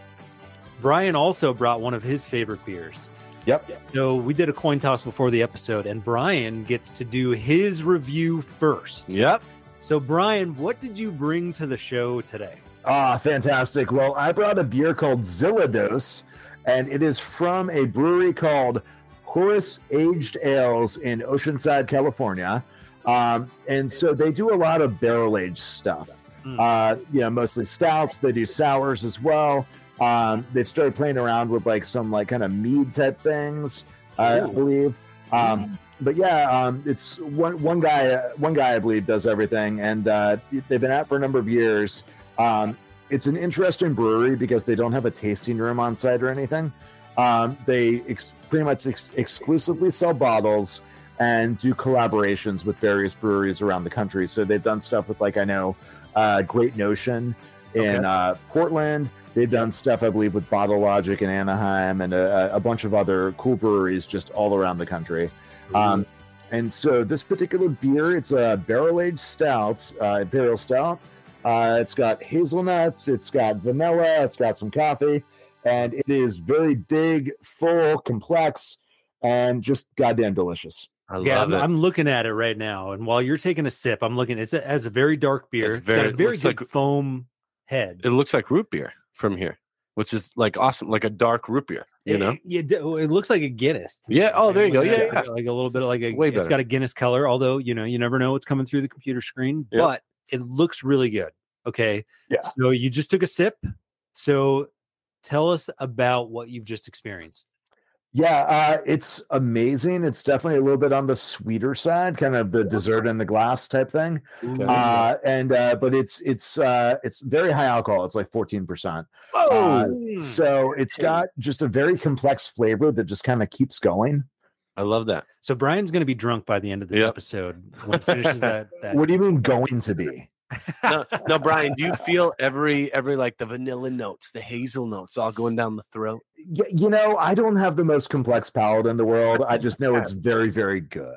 Brian also brought one of his favorite beers. Yep. So we did a coin toss before the episode, and Brian gets to do his review first. Yep. So, Brian, what did you bring to the show today? Fantastic. Well, I brought a beer called Zillados, and it is from a brewery called Horus Aged Ales in Oceanside, California. And so they do a lot of barrel-aged stuff. Mostly stouts. They do sours as well. They've started playing around with like some like kind of mead type things, I believe. But yeah, it's one guy I believe does everything, and they've been out for a number of years. It's an interesting brewery because they don't have a tasting room on site or anything. They pretty much exclusively sell bottles and do collaborations with various breweries around the country. So they've done stuff with like I know Great Notion in Portland. They've done stuff, I believe, with Bottle Logic in Anaheim and a bunch of other cool breweries just all around the country. And so this particular beer, it's a barrel-aged stout, imperial stout. It's got hazelnuts, it's got vanilla, it's got some coffee, and it is very big, full, complex, and just goddamn delicious. I love it. I'm looking at it right now, and while you're taking a sip, I'm looking. It has a very dark beer. It's got a very good foam head. It looks like root beer from here, which is like awesome, like a dark root beer. You know, it looks like a Guinness. Yeah. Oh, there you go. Yeah, like a little bit like way it's better. got a Guinness color. Although you never know what's coming through the computer screen, but it looks really good. Okay. Yeah. So you just took a sip. So tell us about what you've just experienced. Yeah, it's amazing. It's definitely a little bit on the sweeter side, kind of the dessert in the glass type thing. But it's very high alcohol. It's like 14%. So it's got just a very complex flavor that just kind of keeps going. I love that. So Brian's going to be drunk by the end of this episode when he finishes that. What do you mean going to be? No, Brian, do you feel every like the vanilla notes, the hazel notes all going down the throat? Yeah, I don't have the most complex palate in the world. I just know it's very, very good.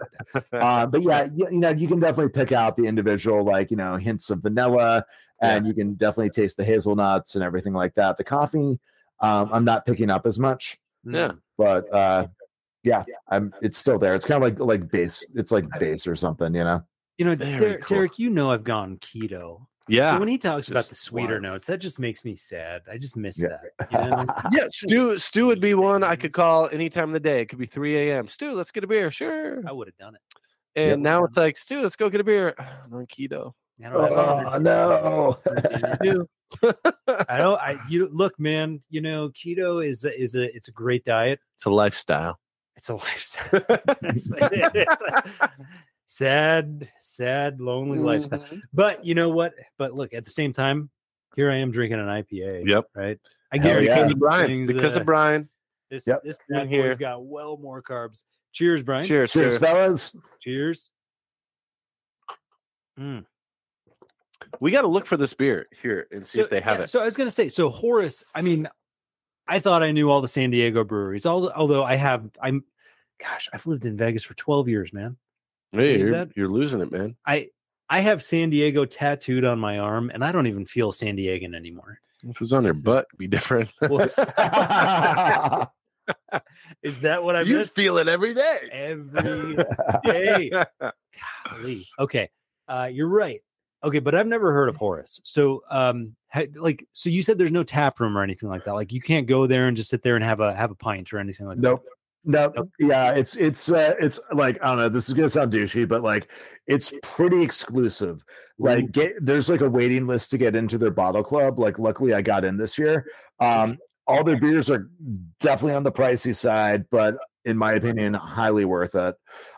But yeah, you can definitely pick out the individual, like, hints of vanilla, and you can definitely taste the hazelnuts and everything like that. The coffee, I'm not picking up as much. Yeah. But it's still there. It's kind of like base. It's like base or something, Derek, cool. I've gone keto. Yeah. So when he talks about the sweeter notes, that just makes me sad. I just miss that. Yeah, Stu would be one I could call any time of the day. It could be 3 a.m. Stu, let's get a beer. Sure. I would have done it. And now it's like, Stu, let's go get a beer. I'm on keto. No. Stu. Look, man, keto is it's a great diet. It's a lifestyle. It's a lifestyle. Sad, lonely lifestyle. But you know what? But look, at the same time, here I am drinking an IPA. Yep. Right. I guarantee because of Brian. This bad boy's got well more carbs. Cheers, Brian. Cheers, fellas. Cheers. We got to look for this beer here and see if they have it. So I was going to say, Horus, I thought I knew all the San Diego breweries, although I've lived in Vegas for 12 years, man. Hey, you're losing it, man. I have San Diego tattooed on my arm, and I don't even feel San Diegan anymore. If it was on your butt, it'd be different. Is that what I You missed? feel it every day. Every day. Golly. Okay. You're right. Okay, but I've never heard of Horus. So, so you said there's no tap room or anything like that. Like you can't go there and just sit there and have a pint or anything like that. No, yeah, it's like, I don't know, this is gonna sound douchey, but like it's pretty exclusive. Like there's like a waiting list to get into their bottle club. Like luckily I got in this year. All their beers are definitely on the pricey side, but in my opinion, highly worth it.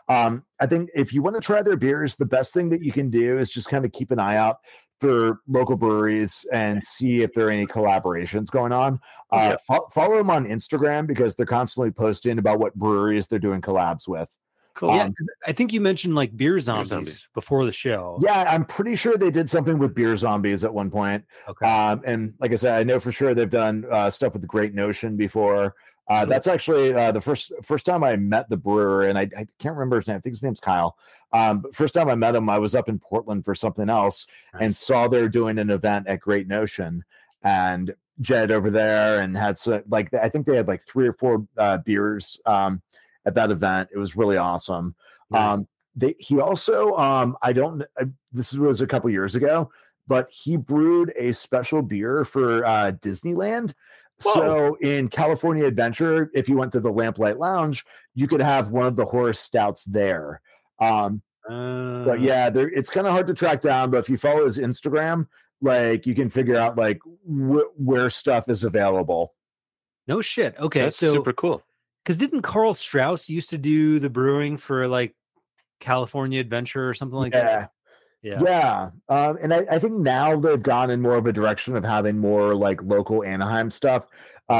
I think if you want to try their beers, the best thing that you can do is just kind of keep an eye out for local breweries and see if there are any collaborations going on. Follow them on Instagram because they're constantly posting about what breweries they're doing collabs with. Cool. Yeah, I think you mentioned like beer zombies before the show. Yeah, I'm pretty sure they did something with beer zombies at one point. Okay. And like I said, I know for sure they've done stuff with the Great Notion before. That's actually the first time I met the brewer, and I can't remember his name. I think his name's Kyle. But first time I met him, I was up in Portland for something else and saw they're doing an event at Great Notion, and Jed over there and had some, like, I think they had like 3 or 4 beers at that event. It was really awesome. Nice. He also this was a couple years ago, but he brewed a special beer for Disneyland. Whoa. So in California Adventure, if you went to the Lamplight Lounge, you could have one of the Horus stouts there. But yeah, it's kind of hard to track down, but if you follow his Instagram, like you can figure out like where stuff is available. No shit. Okay. That's super cool. Because didn't Carl Strauss used to do the brewing for like California Adventure or something like that? Yeah. And I think now they've gone in more of a direction of having more like local Anaheim stuff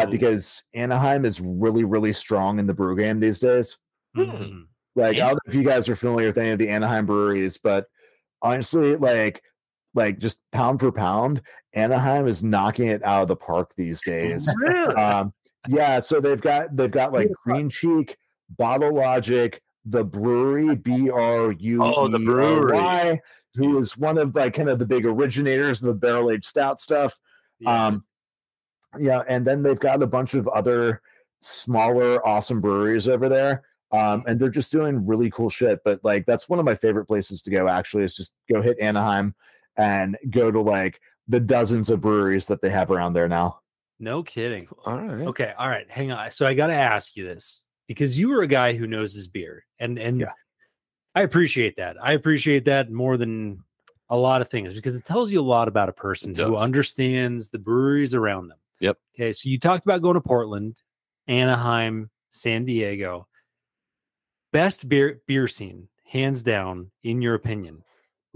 because Anaheim is really, really strong in the brew game these days. Mm-hmm. Like, I don't know if you guys are familiar with any of the Anaheim breweries, but honestly, like just pound for pound, Anaheim is knocking it out of the park these days. Really? Yeah. So they've got like Green Cheek, Bottle Logic, the brewery, BRUERY, the brewery, who is one of like kind of the big originators of the barrel aged stout stuff. And then they've got a bunch of other smaller, awesome breweries over there. And they're just doing really cool shit. But like, that's one of my favorite places to go, actually, is just go hit Anaheim and go to like the dozens of breweries that they have around there now. No kidding. All right. Okay. All right. Hang on. So I got to ask you this because you were a guy who knows his beer, and I appreciate that. I appreciate that more than a lot of things because it tells you a lot about a person who understands the breweries around them. Yep. Okay. So you talked about going to Portland, Anaheim, San Diego. Best beer scene, hands down, in your opinion.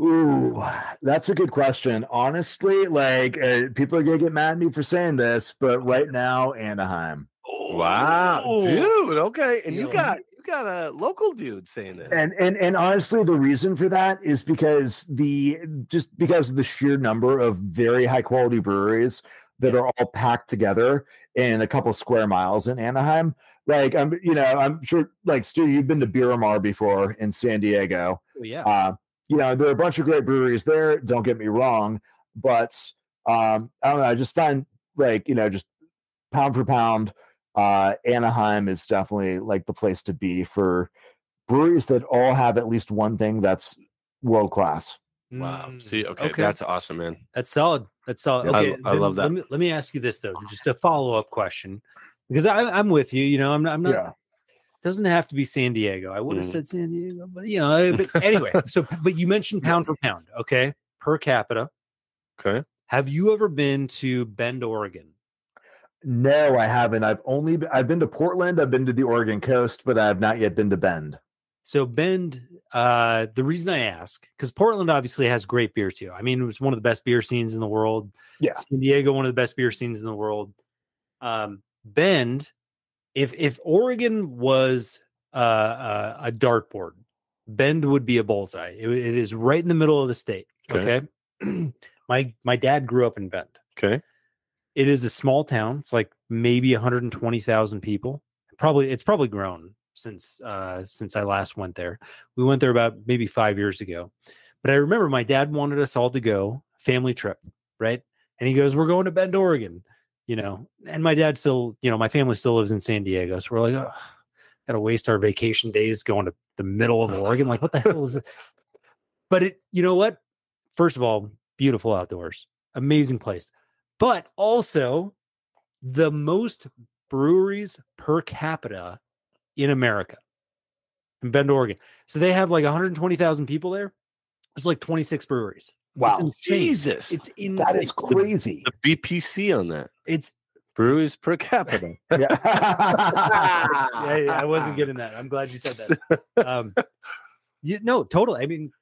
Ooh, that's a good question. Honestly, like people are gonna get mad at me for saying this, but right now, Anaheim. Wow, dude. Okay, and you got a local dude saying this. And honestly, the reason for that is because of the sheer number of very high quality breweries that are all packed together in a couple square miles in Anaheim. Like I'm sure, like Stu, you've been to Beer before in San Diego. Oh, yeah. There are a bunch of great breweries there. Don't get me wrong, but I don't know. I just find just pound for pound, Anaheim is definitely like the place to be for breweries that all have at least one thing that's world class. Wow. See, okay, that's awesome, man. That's solid. Okay, I love that. Let me ask you this though, just a follow up question, because I'm with you. I'm not. Yeah. Doesn't have to be San Diego. I would have said San Diego, but but anyway. But you mentioned pound for pound, okay, per capita. Okay. Have you ever been to Bend, Oregon? No, I haven't. I've been to Portland. I've been to the Oregon coast, but I have not yet been to Bend. So Bend, the reason I ask, because Portland obviously has great beer too. I mean, it was one of the best beer scenes in the world. Yeah. San Diego, one of the best beer scenes in the world. Bend, if Oregon was a dartboard, Bend would be a bullseye. It is right in the middle of the state. Okay. My dad grew up in Bend. Okay. It is a small town. It's like maybe 120,000 people. It's probably grown since I last went there. We went there about maybe 5 years ago. But I remember my dad wanted us all to go, family trip, right? And he goes, "We're going to Bend, Oregon." And my dad still, my family still lives in San Diego. So we're like, oh, gotta waste our vacation days going to the middle of Oregon. Like, what the hell is it? But you know what? First of all, beautiful outdoors, amazing place. But also the most breweries per capita in America, in Bend, Oregon. So they have like 120,000 people there. There's like 26 breweries. Wow. Jesus. It's insane. That is crazy. The BPC on that. It's breweries per capita. Yeah, I wasn't getting that. I'm glad you said that. No, totally. I mean,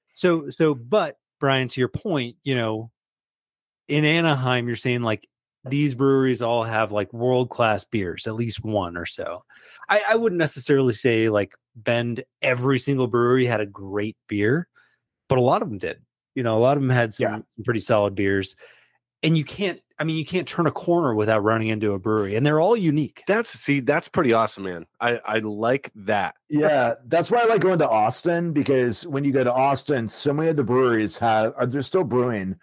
but Brian, to your point, in Anaheim, you're saying like these breweries all have like world-class beers, at least one or so. I wouldn't necessarily say like Bend, every single brewery had a great beer, but a lot of them did. A lot of them had some pretty solid beers, and you can't turn a corner without running into a brewery, and they're all unique. That's pretty awesome, man. I like that. Yeah, that's why I like going to Austin, because when you go to Austin, so many of the breweries they're still brewing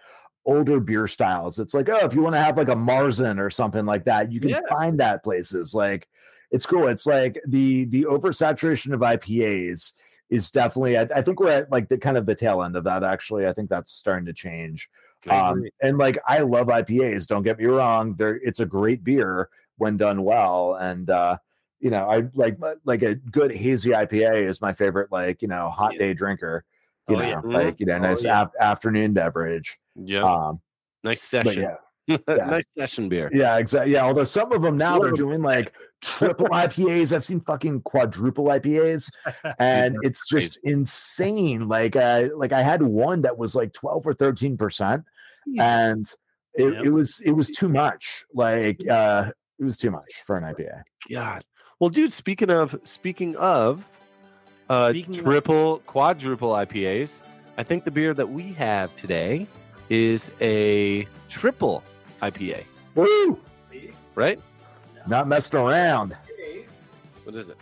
older beer styles. It's like, if you want to have like a Marzen or something like that, you can find that places. Like, it's cool. It's like the oversaturation of IPAs is definitely, I think we're at like the kind of the tail end of that. Actually, I think that's starting to change. And like, I love IPAs. Don't get me wrong. It's a great beer when done well. And, I like a good hazy IPA is my favorite, like, hot day drinker, nice afternoon beverage. Yeah. Nice session. Nice session beer. Yeah, exactly. Yeah, although some of them now they're doing like triple IPAs. I've seen fucking quadruple IPAs, and it's just insane. Like I had one that was like 12 or 13%, and it was too much. Like it was too much for an IPA. God. Well, dude, speaking of triple, quadruple IPAs, I think the beer that we have today is a triple IPA. Woo! Right? Not messing around. What is it?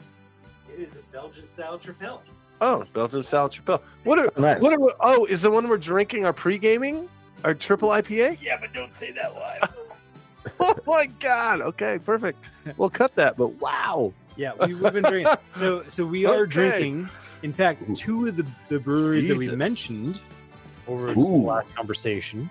It is a Belgian style Tripel. Oh, Belgian style Tripel. Nice. Is the one we're drinking our pre-gaming? Our triple IPA? Yeah, but don't say that live. Oh my God. Okay, perfect. We'll cut that, but wow. Yeah, we've been drinking. So we are drinking. In fact, two of the breweries that we mentioned over the last conversation.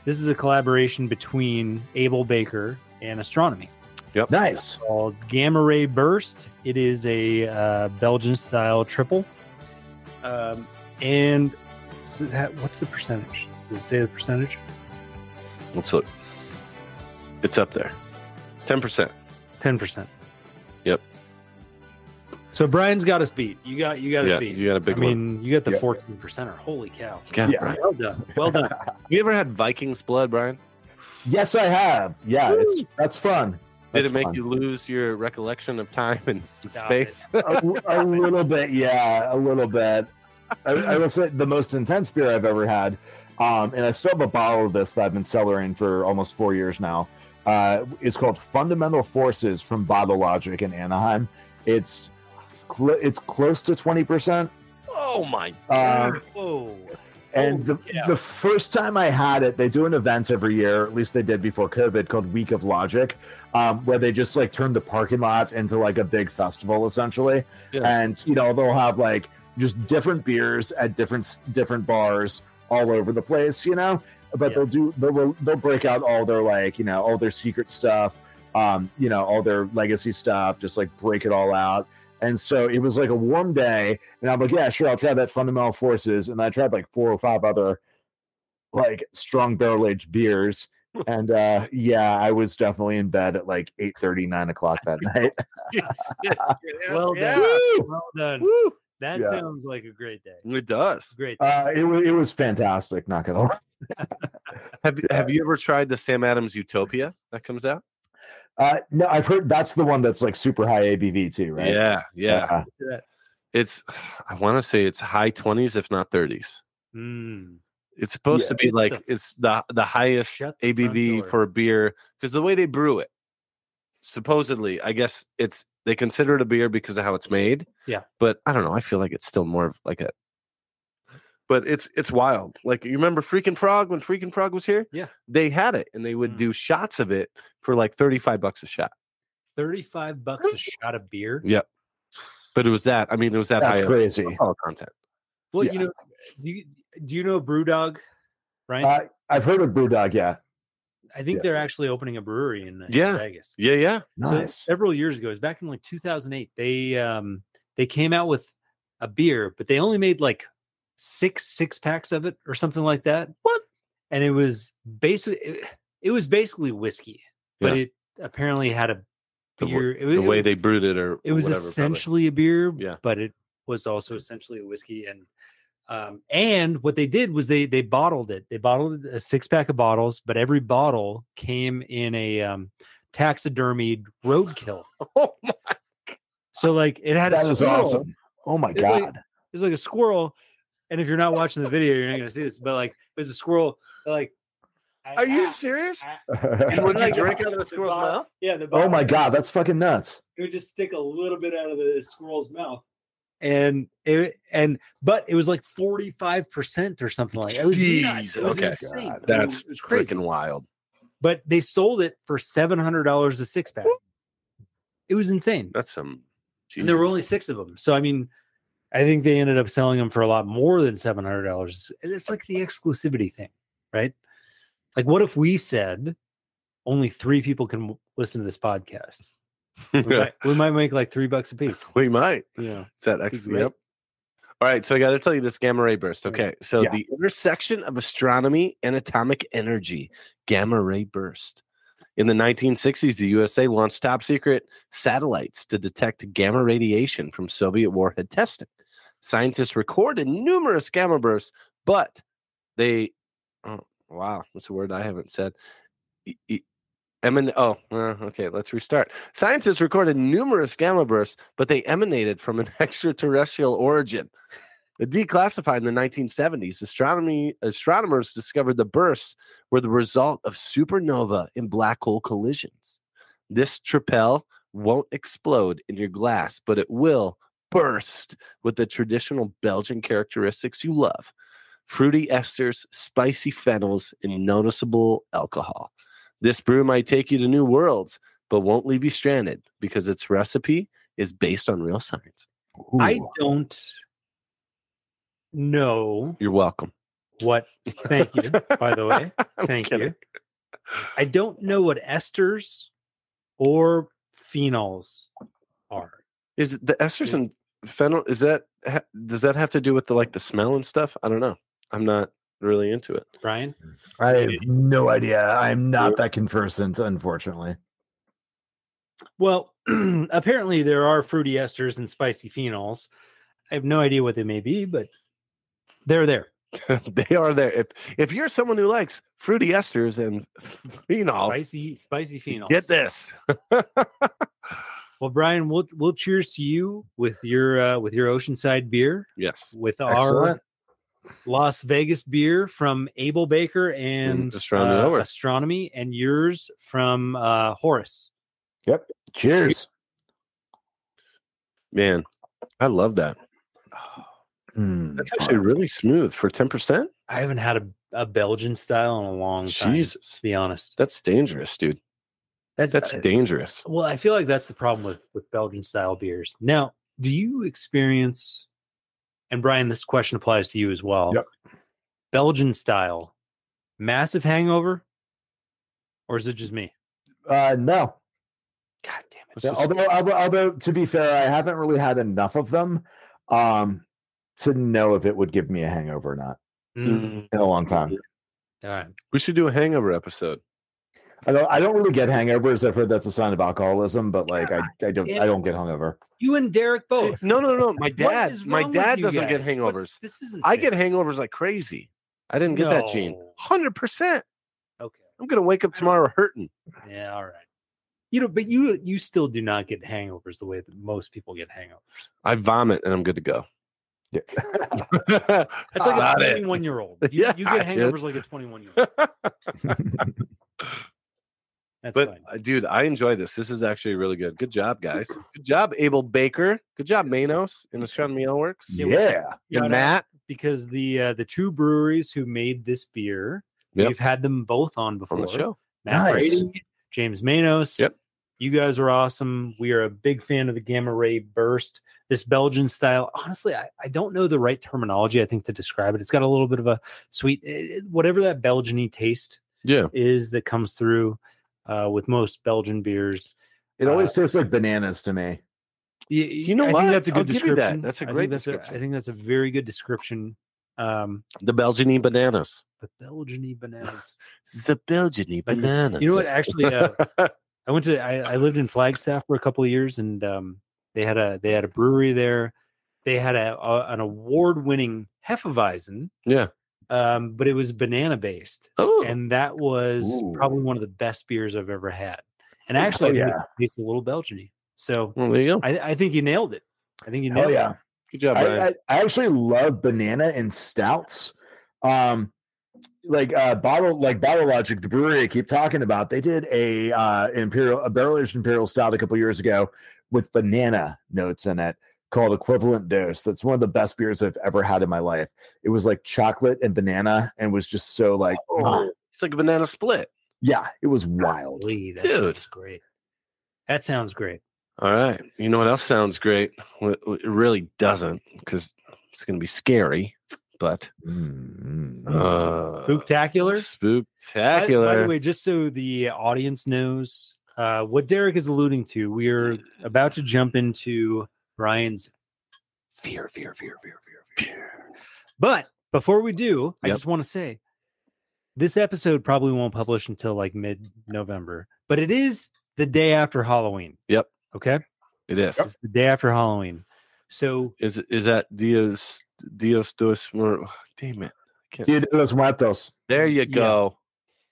This is a collaboration between Able Baker and Astronomy. Yep. Nice. It's called Gamma Ray Burst. It is a Belgian style triple. And what's the percentage? Does it say the percentage? Let's look. It's up there. 10%. 10%. Yep. So Brian's got us beat. You got us beat. You got a big one. I mean, you got the Yeah. 14%er. Holy cow! Yeah, Yeah. Brian. Well done. Well done. You ever had Viking's blood, Brian? Yes, I have. Yeah, that's fun. Did That's it make fun. you lose your recollection of time and Stop space? a little bit? Yeah, a little bit. I will say the most intense beer I've ever had, and I still have a bottle of this that I've been cellaring for almost 4 years now. Is called Fundamental Forces from Bottle Logic in Anaheim. It's close to 20%. Oh my! Whoa. And the first time I had it, they do an event every year, at least they did before COVID, called Week of Logic, where they just like turn the parking lot into like a big festival essentially. Yeah. And they'll have like just different beers at different bars all over the place, But they'll break out all their all their secret stuff, all their legacy stuff, just like break it all out. And so it was like a warm day, and I'm like, yeah, sure, I'll try that Fundamental Forces. And I tried like 4 or 5 other like strong barrel aged beers. And I was definitely in bed at like 8:30, 9 o'clock that night. Well done. Woo! Well done. Woo! That Yeah. sounds like a great day. It does. Great day. It was fantastic, not gonna lie. Have you ever tried the Sam Adams Utopia that comes out? No, I've heard that's the one that's like super high ABV too, right? Yeah. It's, I want to say it's high 20s, if not 30s. Mm. It's supposed to be like it's the highest Shut the front ABV door. for a beer because the way they brew it, supposedly, I guess they consider it a beer because of how it's made. Yeah. But I don't know. I feel like it's still more of like a. But it's wild. Like, you remember Freaking Frog when Freaking Frog was here? Yeah. They had it, and they would do shots of it for like $35 a shot. $35 a shot of beer. Yep. But it was that. I mean, it was that That's high crazy. alcohol content. Well, Yeah. do you know Brewdog, right? I've heard of Brewdog, yeah. I think they're actually opening a brewery in Yeah. Vegas. Yeah. Nice. So several years ago, it was back in like 2008. They came out with a beer, but they only made like six packs of it or something like that. What? And it was basically whiskey, but Yeah. it apparently had a beer. The way they brewed it, or it was whatever, essentially a beer, Yeah. but it was also essentially a whiskey. And what they did was they bottled it. They bottled a 6-pack of bottles, but every bottle came in a taxidermied roadkill. Oh my! So like it had That a is squirrel. awesome. Oh my It's like- god. It was like a squirrel. And if you're not watching the video, you're not going to see this. But like, it was a squirrel. Like, Are you serious? And would you like, drink out of the squirrel's bottle- mouth? Yeah. The Oh bottle, my god, that's fucking nuts. It would just stick a little bit out of the squirrel's mouth. But it was like 45% or something like that. It was nuts. It was okay. insane. God. That's it was crazy. freaking wild. But they sold it for $700 a 6-pack. It was insane. That's some. And there were only Jesus. 6 of them. So I mean, I think they ended up selling them for a lot more than $700. It's like the exclusivity thing, right? Like, what if we said only 3 people can listen to this podcast? We might make like $3 a piece. We might. Yeah. Is that excellent? great. Yep. All right, so I got to tell you this gamma ray burst. Okay, so Yeah. the intersection of astronomy and atomic energy, gamma ray burst. In the 1960s, the USA launched top secret satellites to detect gamma radiation from Soviet warhead testing. Scientists recorded numerous gamma bursts, but they, what's a word I haven't said? Okay, let's restart. Scientists recorded numerous gamma bursts, but they emanated from an extraterrestrial origin. Declassified in the 1970s, astronomers discovered the bursts were the result of supernova and black hole collisions. This tripel won't explode in your glass, but it will burst with the traditional Belgian characteristics you love: fruity esters, spicy phenols, and noticeable alcohol. This brew might take you to new worlds, but won't leave you stranded because its recipe is based on real science. I don't know You're welcome. what. Thank you, by the way. I'm Thank kidding. you. I don't know what esters or phenols are. Is it the esters and phenol? Does that have to do with the smell and stuff? I don't know. I'm not really into it. Brian? I have no idea. I'm not that conversant, unfortunately. Well, apparently there are fruity esters and spicy phenols. I have no idea what they may be, but they're there. They are there. If you're someone who likes fruity esters and phenols, Spicy phenols. get this. Well, Brian, we'll cheers to you with your Oceanside beer. Yes. With Excellent. our Las Vegas beer from Abel Baker and Astronomy, and yours from Horus. Yep. Cheers. Man, I love that. That's actually really smooth for 10%. I haven't had a Belgian style in a long time. Jesus. To be honest. That's dangerous, dude. That's dangerous. Well, I feel like that's the problem with Belgian style beers. Now, do you experience, and Brian, this question applies to you as well. Yep. Belgian style, massive hangover, or is it just me? No. God damn it. Yeah, although to be fair, I haven't really had enough of them to know if it would give me a hangover or not in a long time. All right. We should do a hangover episode. I don't really get hangovers. I've heard that's a sign of alcoholism, but like I don't get hungover. You and Derek both. See, no. My dad doesn't get guys? hangovers. This isn't I fair. get hangovers like crazy. I didn't get that gene. 100%. Okay. I'm gonna wake up tomorrow hurting. Yeah, all right. But you still do not get hangovers the way that most people get hangovers. I vomit and I'm good to go. Yeah. It's like a 21-year-old. You get hangovers like a 21-year-old. That's fine. Dude, I enjoy this. This is actually really good. Good job, guys. Good job, Abel Baker. Good job, Manos in the Astronomy Works. Yeah. And Matt. Because the two breweries who made this beer, we've had them both on before. On the show. Matt Nice. Brady, James Manos. Yep. You guys are awesome. We are a big fan of the Gamma Ray Burst. This Belgian style, honestly, I don't know the right terminology, I think, to describe it. It's got a little bit of a sweet, whatever that Belgian-y taste is that comes through with most Belgian beers. It always tastes like bananas to me. You know what? I think that's a good I'll give you description. that. That's a great description. I think that's a very good description. The Belgian-y bananas. The Belgian-y bananas. The Belgian-y bananas. You know what? Actually, I lived in Flagstaff for a couple of years, and they had a brewery there. They had an award-winning Hefeweizen. Yeah. But it was banana based. Oh. And that was probably one of the best beers I've ever had. And actually, it tastes a little Belgian-y. So there you go. I think you nailed it. I think you Oh nailed it. yeah. Good job, Brian. I actually love banana in stouts. Bottle Logic, the brewery I keep talking about, they did a barrel-aged imperial stout a couple years ago with banana notes in it called Equivalent Dose. That's one of the best beers I've ever had in my life. It was like chocolate and banana and was just so like it's like a banana split. Yeah, it was wild. That Dude. sounds great. That sounds great. All right. You know what else sounds great? Well, it really doesn't, because it's going to be scary, but Spooktacular. By the way, just so the audience knows what Derek is alluding to, we are about to jump into Brian's fear. But before we do, I just want to say this episode probably won't publish until like mid-November, but it is the day after Halloween. Yep. Okay. It is. It's the day after Halloween. So is that Dios dos Muertos? Damn it. Dia de los Muertos. There you go.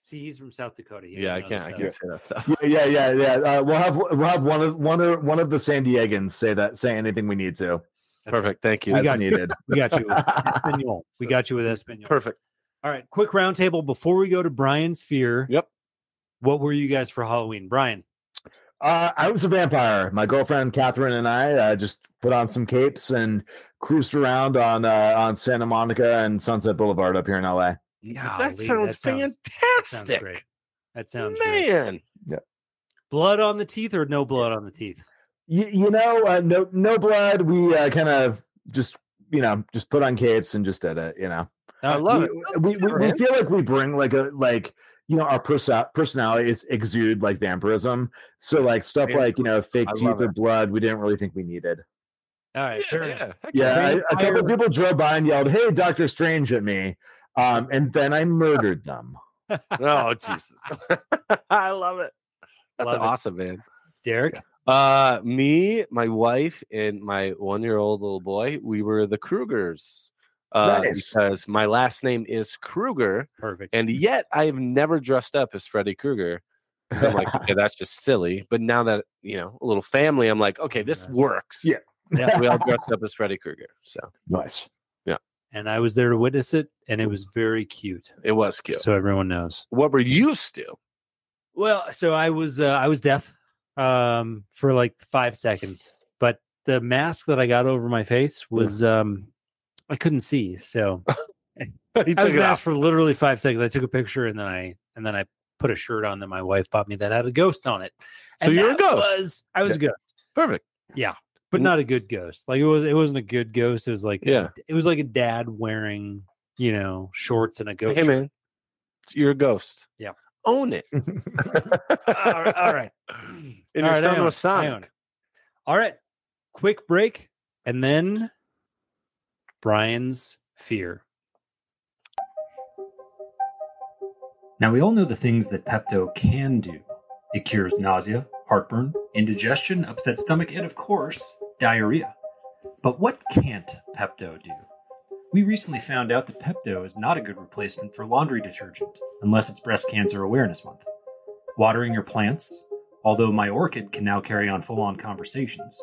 See, he's from South Dakota. I can't say that stuff. Yeah. We'll have one of the San Diegans say anything we need to. Perfect. Thank you. We got needed. We got you with Espanol. We got you with Espanol. Perfect. All right. Quick roundtable before we go to Brian's fear. Yep. What were you guys for Halloween, Brian? I was a vampire. My girlfriend Catherine and I just put on some capes and cruised around on Santa Monica and Sunset Boulevard up here in LA. That sounds fantastic. That sounds great. That sounds man. Great. Yeah. Blood on the teeth or no blood on the teeth? No blood. We kind of just put on capes and just did it. I love it. We feel like we bring our personalities exude like vampirism. So like stuff like fake teeth or blood, we didn't really think we needed. All right. A couple of people drove by and yelled, "Hey, Doctor Strange" at me. And then I murdered them. Oh, Jesus. I love it. That's awesome, man. Derek? Me, my wife, and my 1-year-old little boy, we were the Krugers. Nice. Because my last name is Kruger, Perfect. and yet I have never dressed up as Freddy Krueger. So I'm like, okay, that's just silly. But now that a little family, I'm like, okay, this works. Yeah. Yeah. We all dressed up as Freddy Krueger. So Nice. And I was there to witness it, and it was very cute. it was cute. So everyone knows. What were you still? Well, so I was deaf for like 5 seconds, but the mask that I got over my face was I couldn't see. So I was masked for literally 5 seconds. I took a picture and then I put a shirt on that my wife bought me that had a ghost on it. So And you're a ghost. I was a ghost. Perfect. Yeah. But not a good ghost. Like it wasn't a good ghost. It was like it was like a dad wearing, shorts and a ghost. Hey man, you're a ghost. Yeah. Own it. All right. And your son was Sonic. All right. Quick break and then Brian's fear. Now, we all know the things that Pepto can do. It cures nausea, heartburn, indigestion, upset stomach, and of course, diarrhea. But what can't Pepto do? We recently found out that Pepto is not a good replacement for laundry detergent, unless it's Breast Cancer Awareness Month. Watering your plants, although my orchid can now carry on full-on conversations.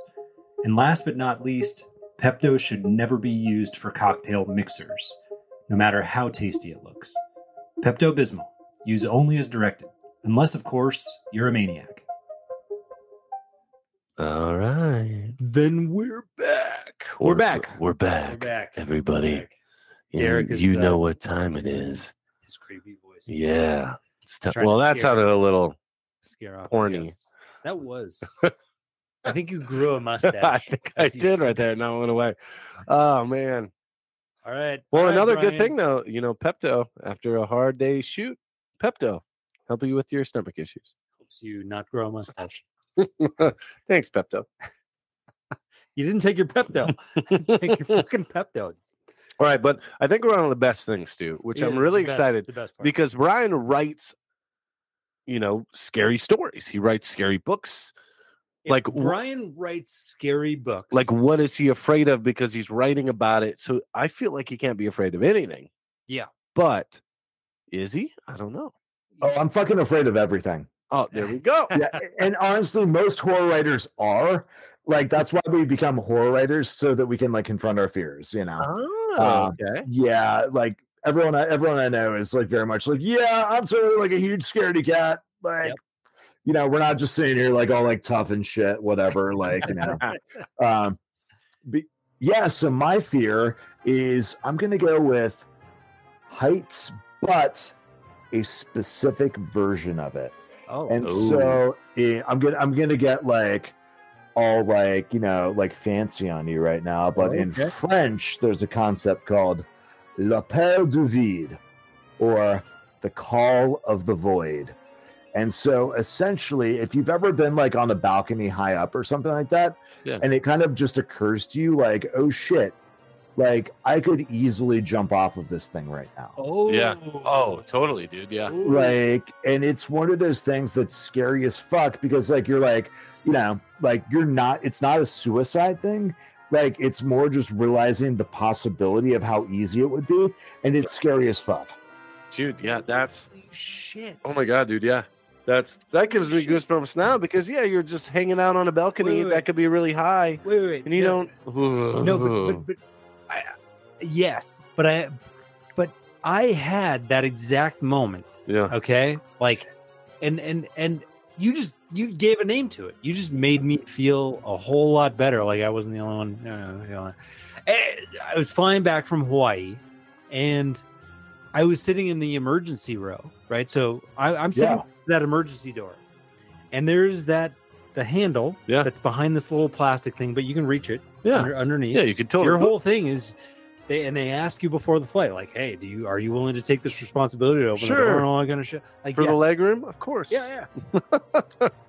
And last but not least, Pepto should never be used for cocktail mixers, no matter how tasty it looks. Pepto-Bismol. Use only as directed, unless, of course, you're a maniac. All right. Then we're back. We're back, everybody. We're back. Derek is, you know what time it is. His creepy voice. Yeah. Trying Well, to that scare sounded a little scare off. horny. Yes. That was. I think you grew a mustache. I think I as you did said right there. Now I went away. Oh, man. All right. Well, All right, another Brian. good thing, though, Pepto, after a hard day shoot, Pepto, help you with your stomach issues. Helps you not grow a mustache. Thanks, Pepto. You didn't take your Pepto. Take your fucking Pepto. All right, but I think we're on the best things, Stu, which I'm really excited The best part. because Brian writes, scary stories. He writes scary books. If Brian writes scary books. Like, what is he afraid of because he's writing about it? So I feel like he can't be afraid of anything. Yeah. But is he? I don't know. Oh, I'm fucking afraid of everything. Oh, there we go. Yeah, and honestly, most horror writers are. Like, that's why we become horror writers, so that we can confront our fears, Oh, okay. Yeah, like everyone I know is very much yeah, I'm totally a huge scaredy cat. We're not just sitting here all tough and shit, whatever. So my fear is I'm gonna go with heights, but a specific version of it. Oh. And so I'm gonna get all fancy on you right now, but in French there's a concept called l'appel du vide, or the call of the void. And so essentially, if you've ever been on a balcony high up or something like that, and it kind of just occurs to you oh shit, I could easily jump off of this thing right now. Oh yeah. Oh, totally, dude. Yeah. And it's one of those things that's scary as fuck because you're you're not, it's not a suicide thing. It's more just realizing the possibility of how easy it would be. And it's scary as fuck. Dude, yeah, that's shit. Oh my God, dude. Yeah. That gives me goosebumps now because you're just hanging out on a balcony that could be really high. Wait. And you don't. No, but yes, but I had that exact moment. Yeah. Okay. And you gave a name to it. You just made me feel a whole lot better. I wasn't the only one. No. I was flying back from Hawaii, and I was sitting in the emergency row. Right. So I'm sitting at that emergency door, and there's the handle that's behind this little plastic thing, but you can reach it underneath. Yeah, you can totally. Your whole thing is they ask you before the flight, hey, are you willing to take this responsibility to open the door and all that kind of shit? For the leg room, of course. Yeah.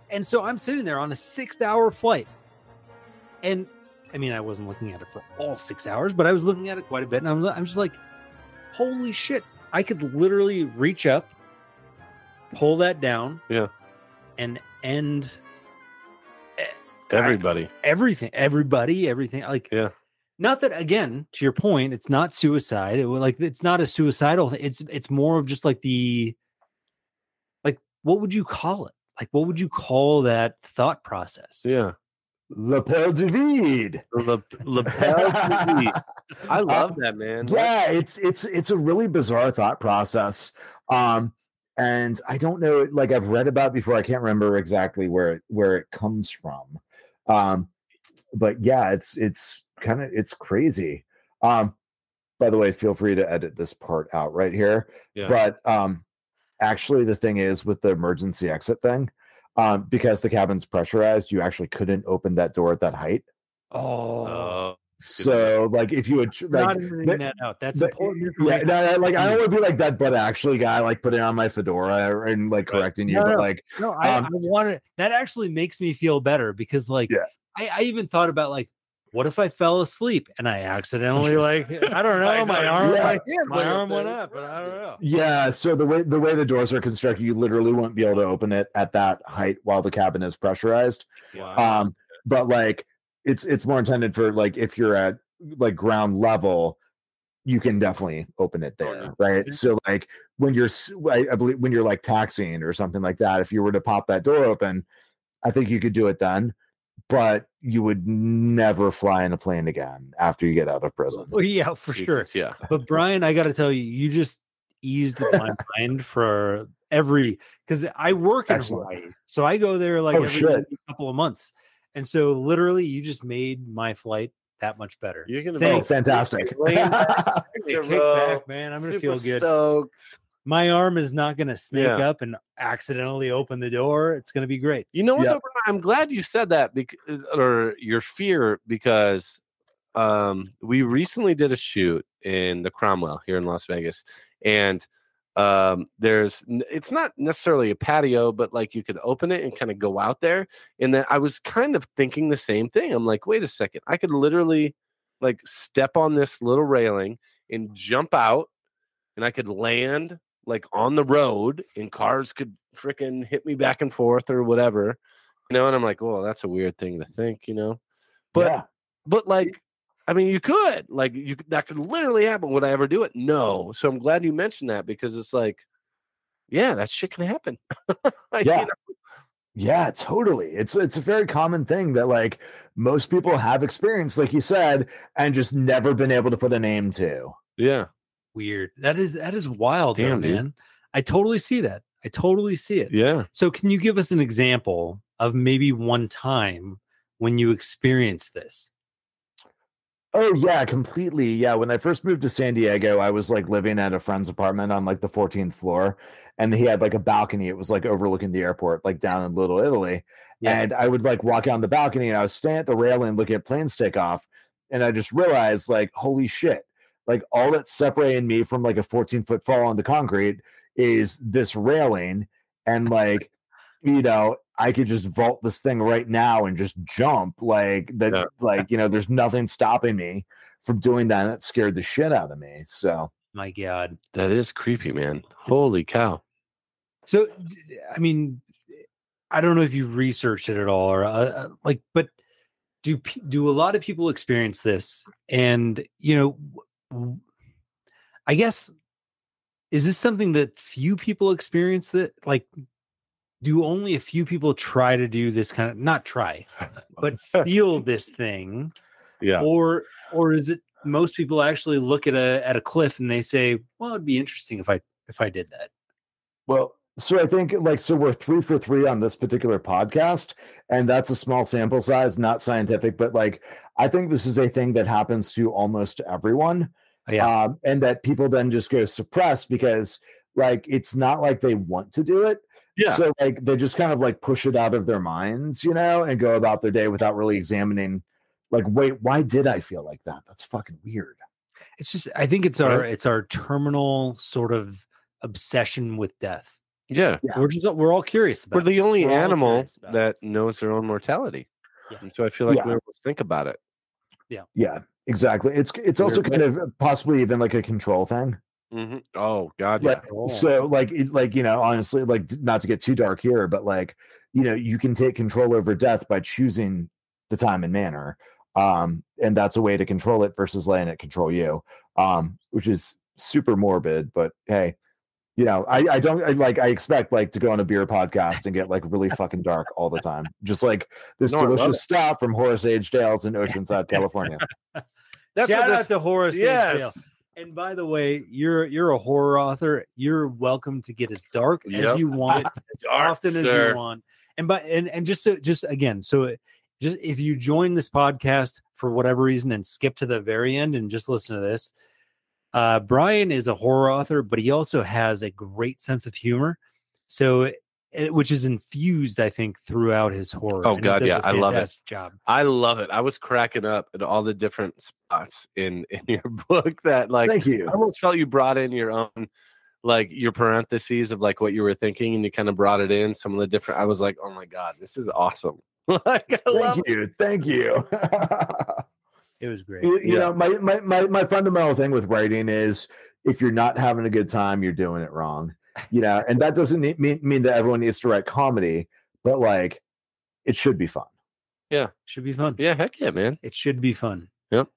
And so I'm sitting there on a 6-hour flight, and I mean, I wasn't looking at it for all 6 hours, but I was looking at it quite a bit, and I'm just holy shit! I could literally reach up, pull that down, and end Everybody. Everything. Like, Yeah. not that, again, to your point, it's not suicide. It's not a suicidal thing. It's more of just like what would you call it? Like, what would you call that thought process? Yeah. Lapel du vide. Lapel du vide. I love that, man. Yeah, it's a really bizarre thought process. And I don't know, like I've read about it before. I can't remember exactly where it comes from. But yeah, it's crazy. By the way, feel free to edit this part out right here. Yeah. But actually the thing is with the emergency exit thing, because the cabin's pressurized, you actually couldn't open that door at that height. So like if you would not figuring that out, that's important. Yeah, I don't want to be like that, but actually guy like putting on my fedora and like correcting you, but like I wanted that actually makes me feel better because like I even thought about like, what if I fell asleep and I accidentally like I don't know my arm went up, but I don't know. Yeah, so the way the doors are constructed, you literally won't be able to open it at that height while the cabin is pressurized. Wow. But like it's more intended for like if you're at like ground level, you can definitely open it there, right? So like when you're I believe when you're like taxiing or something like that, if you were to pop that door open, I think you could do it then, but you would never fly in a plane again after you get out of prison. Well, yeah, for sure. Yeah. But Brian, I got to tell you, you just eased my mind for because I work in Hawaii, so I go there like every couple of months. And so literally you just made my flight that much better. You're gonna fantastic. Kick back, man. I'm gonna feel good. Stoked. My arm is not gonna snake up and accidentally open the door. It's gonna be great. You know what? Though, I'm glad you said that or your fear because we recently did a shoot in the Cromwell here in Las Vegas, and it's not necessarily a patio, but like you could open it and kind of go out there. And then I was kind of thinking the same thing. I'm like, wait a second, I could literally like step on this little railing and jump out, and I could land like on the road, and cars could freaking hit me back and forth or whatever, you know. And I'm like, well, that's a weird thing to think, you know. But like, I mean, you could that could literally happen. Would I ever do it? No. So I'm glad you mentioned that because it's like, yeah, that shit can happen. You know? Yeah, totally. It's a very common thing that like most people have experienced, like you said, and just never been able to put a name to. Yeah. Weird. That is wild. Damn, though, man. I totally see that. Yeah. So can you give us an example of maybe one time when you experienced this? Oh yeah, completely. Yeah, when I first moved to San Diego, I was like living at a friend's apartment on like the 14th floor, and he had like a balcony. It was like overlooking the airport, like down in Little Italy. Yeah. And I would like walk on the balcony, and I was standing at the railing looking at planes take off, and I just realized like, holy shit, like all that's separating me from like a 14-foot fall onto concrete is this railing, and like, you know, I could just vault this thing right now and just jump like that. Yeah. Like, you know, there's nothing stopping me from doing that. That scared the shit out of me. So, my God, that is creepy, man. Holy cow. So, I mean, I don't know if you've researched it at all or but do a lot of people experience this? And, you know, I guess, is this something that few people experience that like, do only a few people try to do this kind of not try, but feel this thing? Yeah. Or is it most people actually look at a cliff and they say, well, it'd be interesting if I did that. Well, so I think so we're 3 for 3 on this particular podcast, and that's a small sample size, not scientific, but like, I think this is a thing that happens to almost everyone. Yeah. And that people then just go suppressed because like, it's not like they want to do it. Yeah. So like they just kind of like push it out of their minds, you know, and go about their day without really examining like, wait, why did I feel like that? That's fucking weird. It's just, I think it's our terminal sort of obsession with death. Yeah. We're all curious about it. We're the only animal that knows their own mortality. Yeah. And so I feel like we always think about it. Yeah. Yeah, exactly. It's also kind of possibly even like a control thing. Mm-hmm. Oh God, yeah. So like you know, honestly, like not to get too dark here, but like, you know, you can take control over death by choosing the time and manner. And that's a way to control it versus letting it control you, which is super morbid. But hey, you know, I expect like to go on a beer podcast and get like really fucking dark all the time, just like this delicious stuff from Horus Aged Ales in Oceanside, California. Shout out to Horus. Yes. And by the way, you're a horror author. You're welcome to get as dark as you want, as often as you want. And just again, so just if you join this podcast for whatever reason and skip to the very end and just listen to this, Brian is a horror author, but he also has a great sense of humor. So, which is infused, I think, throughout his horror. Oh God, yeah, I love it. Job. I love it. I was cracking up at all the different spots in your book that, like, thank you. I almost felt you brought in your own, like, your parentheses of like what you were thinking, and you kind of brought it in some of the different. I was like, oh my God, this is awesome. Like, Thank you. It was great. You know, my fundamental thing with writing is if you're not having a good time, you're doing it wrong. You know, and that doesn't mean that everyone needs to write comedy, but like it should be fun. Yeah, should be fun. Yeah, heck yeah, man. It should be fun. Yep.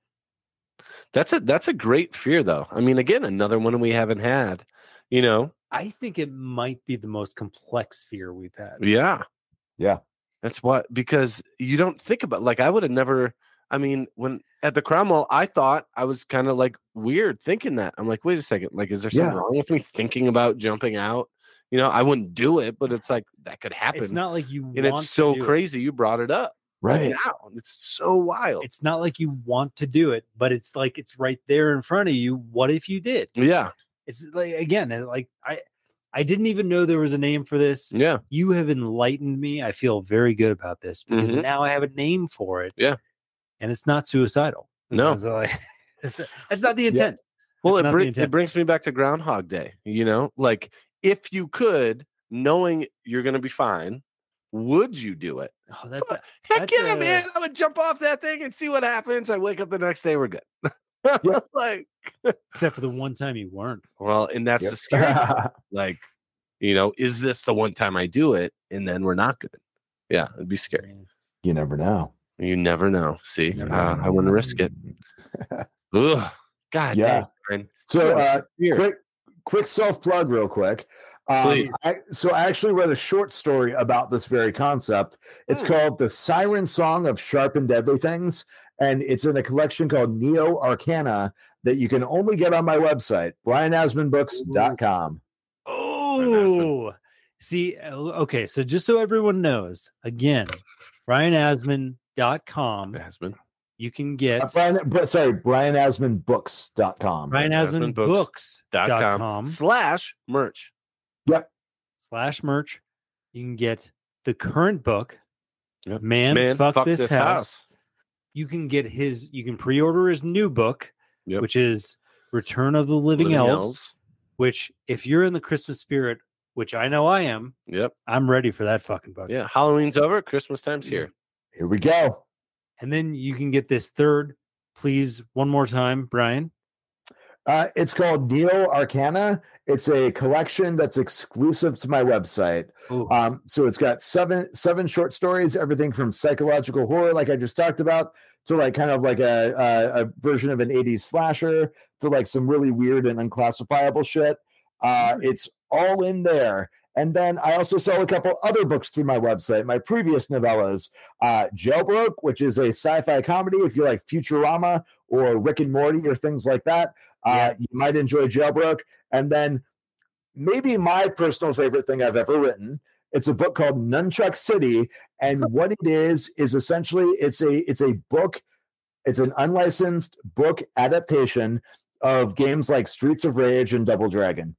That's a great fear, though. I mean, again, another one we haven't had. You know, I think it might be the most complex fear we've had. Yeah. That's because you don't think about, like, I would have never. I mean, when at the Cromwell, I thought I was kind of like weird thinking that. I'm like, wait a second, like, is there something wrong with me thinking about jumping out? You know, I wouldn't do it, but it's like that could happen. It's not like you and want it's so to do crazy you brought it up right now. It's so wild. It's not like you want to do it, but it's like it's right there in front of you. What if you did? Yeah. It's like, again, like I didn't even know there was a name for this. Yeah. You have enlightened me. I feel very good about this because now I have a name for it. Yeah. And it's not suicidal. No. That's not the intent. Yeah. Well, it brings me back to Groundhog Day. You know, like, if you could, knowing you're going to be fine, would you do it? Oh, man. I would jump off that thing and see what happens. I wake up the next day, we're good. Like, except for the one time you weren't. Well, and that's the scary thing. Like, you know, is this the one time I do it and then we're not good? Yeah, it'd be scary. You never know. You never know. See, I wouldn't risk it. Ugh. God, yeah. Dang, so, quick self plug, real quick. Please. I actually read a short story about this very concept. It's called "The Siren Song of Sharp and Deadly Things," and it's in a collection called Neo Arcana that you can only get on my website, brianasmanbooks.com. Oh, see, okay. So just so everyone knows, again, brianasman.com. Asman. You can get brianasmanbooks.com. brianasmanbooks.com/merch. Yep. /merch. You can get the current book, Yep. Man, Fuck This House. You can get you can pre-order his new book, which is Return of the Living Elves, which, if you're in the Christmas spirit, which I know I am, I'm ready for that fucking book. Yeah, Halloween's over, Christmas time's here. Here we go. And then you can get this third, please, one more time, Brian. It's called Neo Arcana. It's a collection that's exclusive to my website. So it's got seven short stories, everything from psychological horror, like I just talked about, to like kind of like a version of an 80s slasher, to like some really weird and unclassifiable shit. It's all in there. And then I also sell a couple other books through my website, my previous novellas, Jailbroke, which is a sci-fi comedy. If you like Futurama or Rick and Morty or things like that, you might enjoy Jailbroke. And then maybe my personal favorite thing I've ever written, it's a book called Nunchuck City. And what it is essentially it's a book. It's an unlicensed book adaptation of games like Streets of Rage and Double Dragon.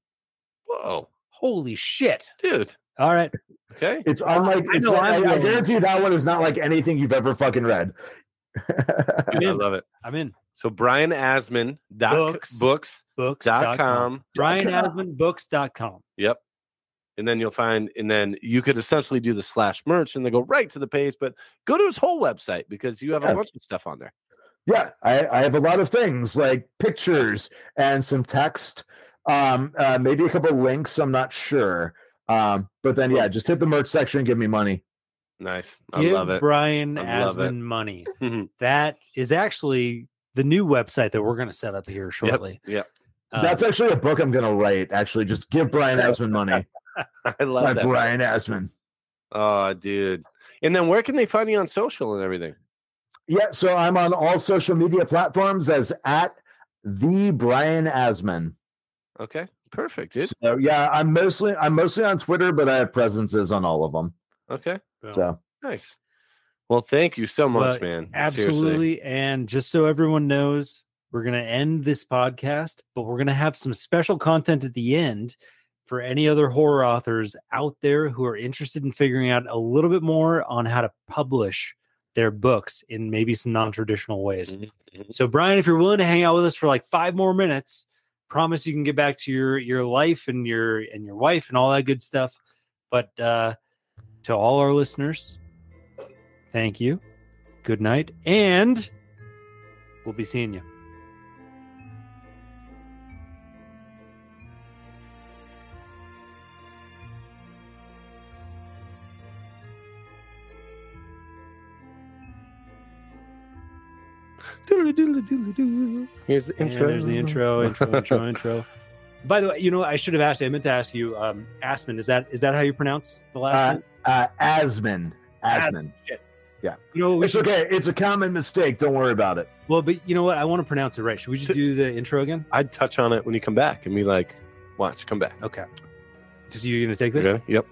Whoa. Holy shit, dude. All right. Okay. It's unlike, I guarantee you that one is not like anything you've ever fucking read. I love it. I'm in. So brianasman.com. brianasmanbooks.com. Yep. And then you'll find, and then you could essentially do the /merch and then go right to the page, but go to his whole website because you have a bunch of stuff on there. Yeah. I have a lot of things like pictures and some text. Maybe a couple of links. I'm not sure. But then, just hit the merch section and give me money. Nice. I Give love it. Brian I love it. Asman money. That is actually the new website that we're going to set up here shortly. Yep. That's actually a book I'm going to write. Actually, just give Brian Asman money. I love By that. Brian Asman. Oh, dude. And then where can they find you on social and everything? Yeah, so I'm on all social media platforms as at the Brian Asman. Okay. Perfect, dude. So yeah, I'm mostly on Twitter, but I have presences on all of them. Okay. So Nice. Well, thank you so much, But man. Absolutely. And just so everyone knows, we're going to end this podcast, but we're going to have some special content at the end for any other horror authors out there who are interested in figuring out a little bit more on how to publish their books in maybe some non-traditional ways. So, Brian, if you're willing to hang out with us for like 5 more minutes, promise you can get back to your life and your wife and all that good stuff. But to all our listeners, thank you. Good night. And we'll be seeing you. Here's the intro. And there's the intro. By the way, I should have asked you. I meant to ask you, Asman. Is that how you pronounce the last name? Asman. Shit. Yeah. It's okay. It's a common mistake. Don't worry about it. Well, but you know what? I want to pronounce it right. Should we just do the intro again? I'd touch on it when you come back and be like, watch, come back. Okay. So you're going to take this? Okay. Yep.